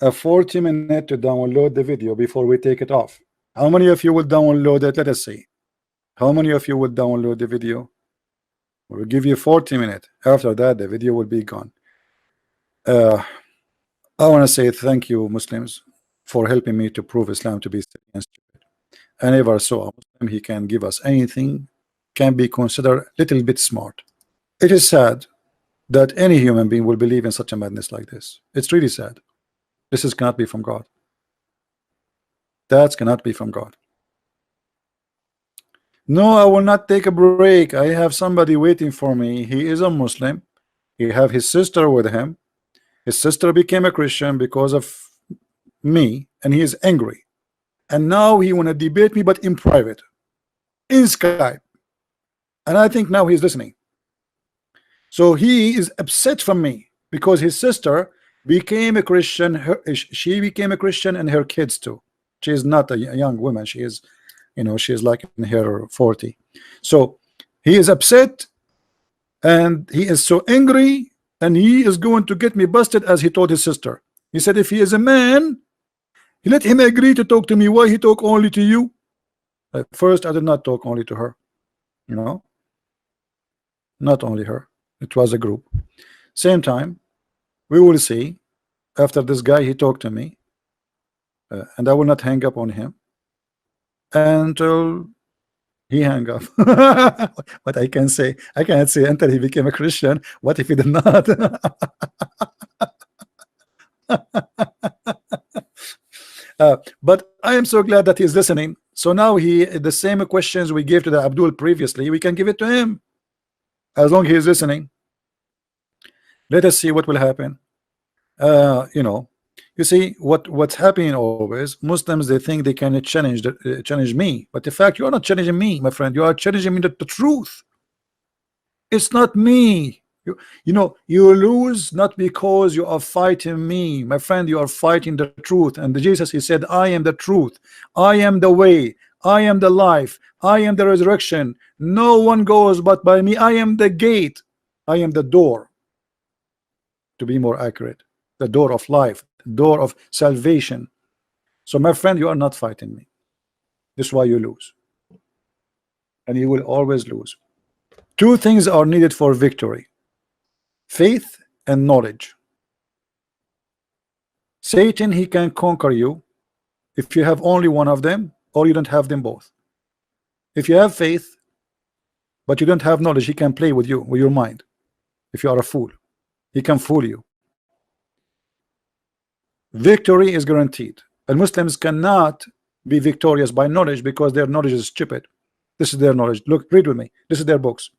Speaker 1: a 40-minute to download the video before we take it off. How many of you will download it? Let us see. How many of you will download the video? We'll give you 40 minutes. After that, the video will be gone. I want to say thank you, Muslims, for helping me to prove Islam to be silly and stupid. I never saw a Muslim he can give us anything can be considered a little bit smart. It is sad that any human being will believe in such a madness like this. It's really sad. This cannot be from God. That cannot be from God. No, I will not take a break. I have somebody waiting for me. He is a Muslim. He have his sister with him. His sister became a Christian because of me, and he is angry. And now he want to debate me, but in private, in Skype. And I think now he's listening. So he is upset from me because his sister became a Christian. She became a Christian, and her kids too. She is not a young woman. She is, you know, she is like in her 40. So he is upset, and he is so angry, and he is going to get me busted, as he told his sister. He said, if he is a man, he let him agree to talk to me. Why he talk only to you? At first, I did not talk only to her. You know, not only her. It was a group. Same time, we will see. After this guy, he talked to me, and I will not hang up on him until he hang up. What I can say, I cannot say until he became a Christian. What if he did not? But I am so glad that he's listening. So now the same questions we gave to the Abdul previously, we can give it to him, as long as he is listening. Let us see what will happen. You know, you see what's happening always. Muslims, they think they can challenge me, but in fact, you are not challenging me, my friend. You are challenging me the truth. It's not me. You know, you lose not because you are fighting me, my friend. You are fighting the truth. And Jesus, he said, I am the truth, I am the way, I am the life, I am the resurrection. No one goes but by me. I am the gate, I am the door, to be more accurate, the door of life, the door of salvation. So my friend, you are not fighting me. This is why you lose, and you will always lose. Two things are needed for victory: faith and knowledge. Satan, he can conquer you if you have only one of them, or you don't have them both. If you have faith but you don't have knowledge, he can play with you, with your mind. If you are a fool, he can fool you. Victory is guaranteed, and Muslims cannot be victorious by knowledge because their knowledge is stupid. This is their knowledge. Look, read with me. This is their books.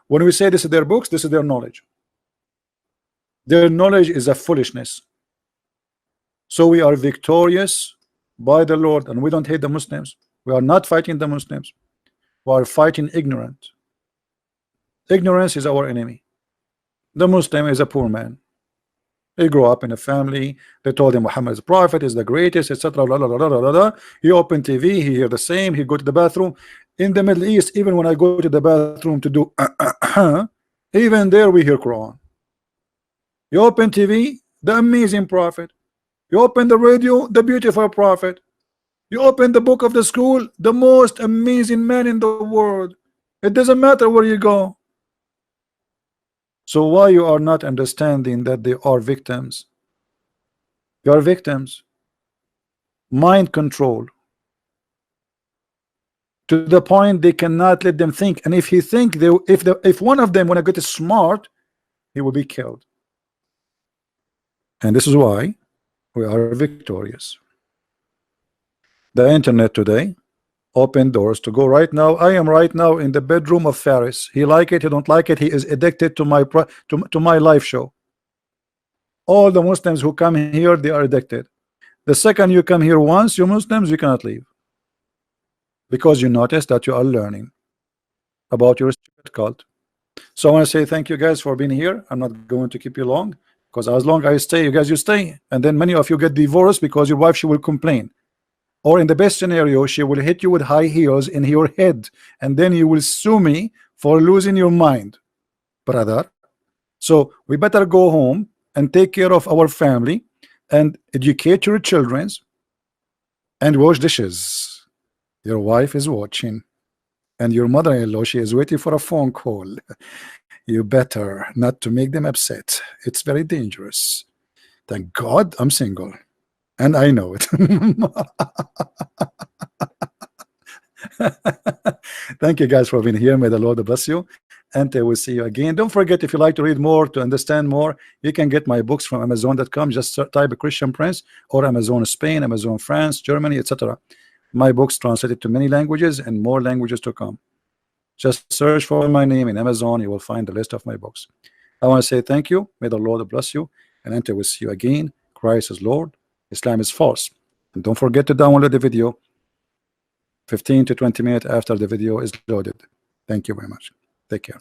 Speaker 1: When we say this is their books, this is their knowledge. Their knowledge is a foolishness. So we are victorious by the Lord, and we don't hate the Muslims. We are not fighting the Muslims. We are fighting ignorance. Ignorance is our enemy. The Muslim is a poor man. He grew up in a family. They told him Muhammad is a prophet, is the greatest, etc. He opened TV, he hear the same. He go to the bathroom. In the Middle East, even when I go to the bathroom to do even there we hear Quran. You open TV, the amazing prophet. You open the radio, the beautiful prophet. You open the book of the school, the most amazing man in the world. It doesn't matter where you go. So why you are not understanding that they are victims? You are victims. Mind control. To the point they cannot let them think. And if he think they, if one of them when I get smart, he will be killed. And this is why we are victorious. The internet today open doors to go right now. I am right now in the bedroom of Faris. He like it, he don't like it. He is addicted to my to my live show. All the Muslims who come here, they are addicted. The second you come here once, you Muslims, you cannot leave, because you notice that you are learning about your stupid cult. So I want to say thank you guys for being here. I'm not going to keep you long, because as long as I stay, you guys, you stay, and then many of you get divorced because your wife, she will complain. Or in the best scenario, she will hit you with high heels in your head, and then you will sue me for losing your mind, brother. So we better go home and take care of our family and educate your children and wash dishes. Your wife is watching, and your mother-in-law, she is waiting for a phone call. You better not to make them upset. It's very dangerous. Thank God I'm single. And I know it. Thank you guys for being here. May the Lord bless you. And I will see you again. Don't forget, if you like to read more, to understand more, you can get my books from Amazon.com. Just type Christian Prince, or Amazon Spain, Amazon France, Germany, etc. My books translated to many languages and more languages to come. Just search for my name in Amazon. You will find the list of my books. I want to say thank you. May the Lord bless you. And until we see you again, Christ is Lord. Islam is false. And don't forget to download the video 15 to 20 minutes after the video is loaded. Thank you very much. Take care.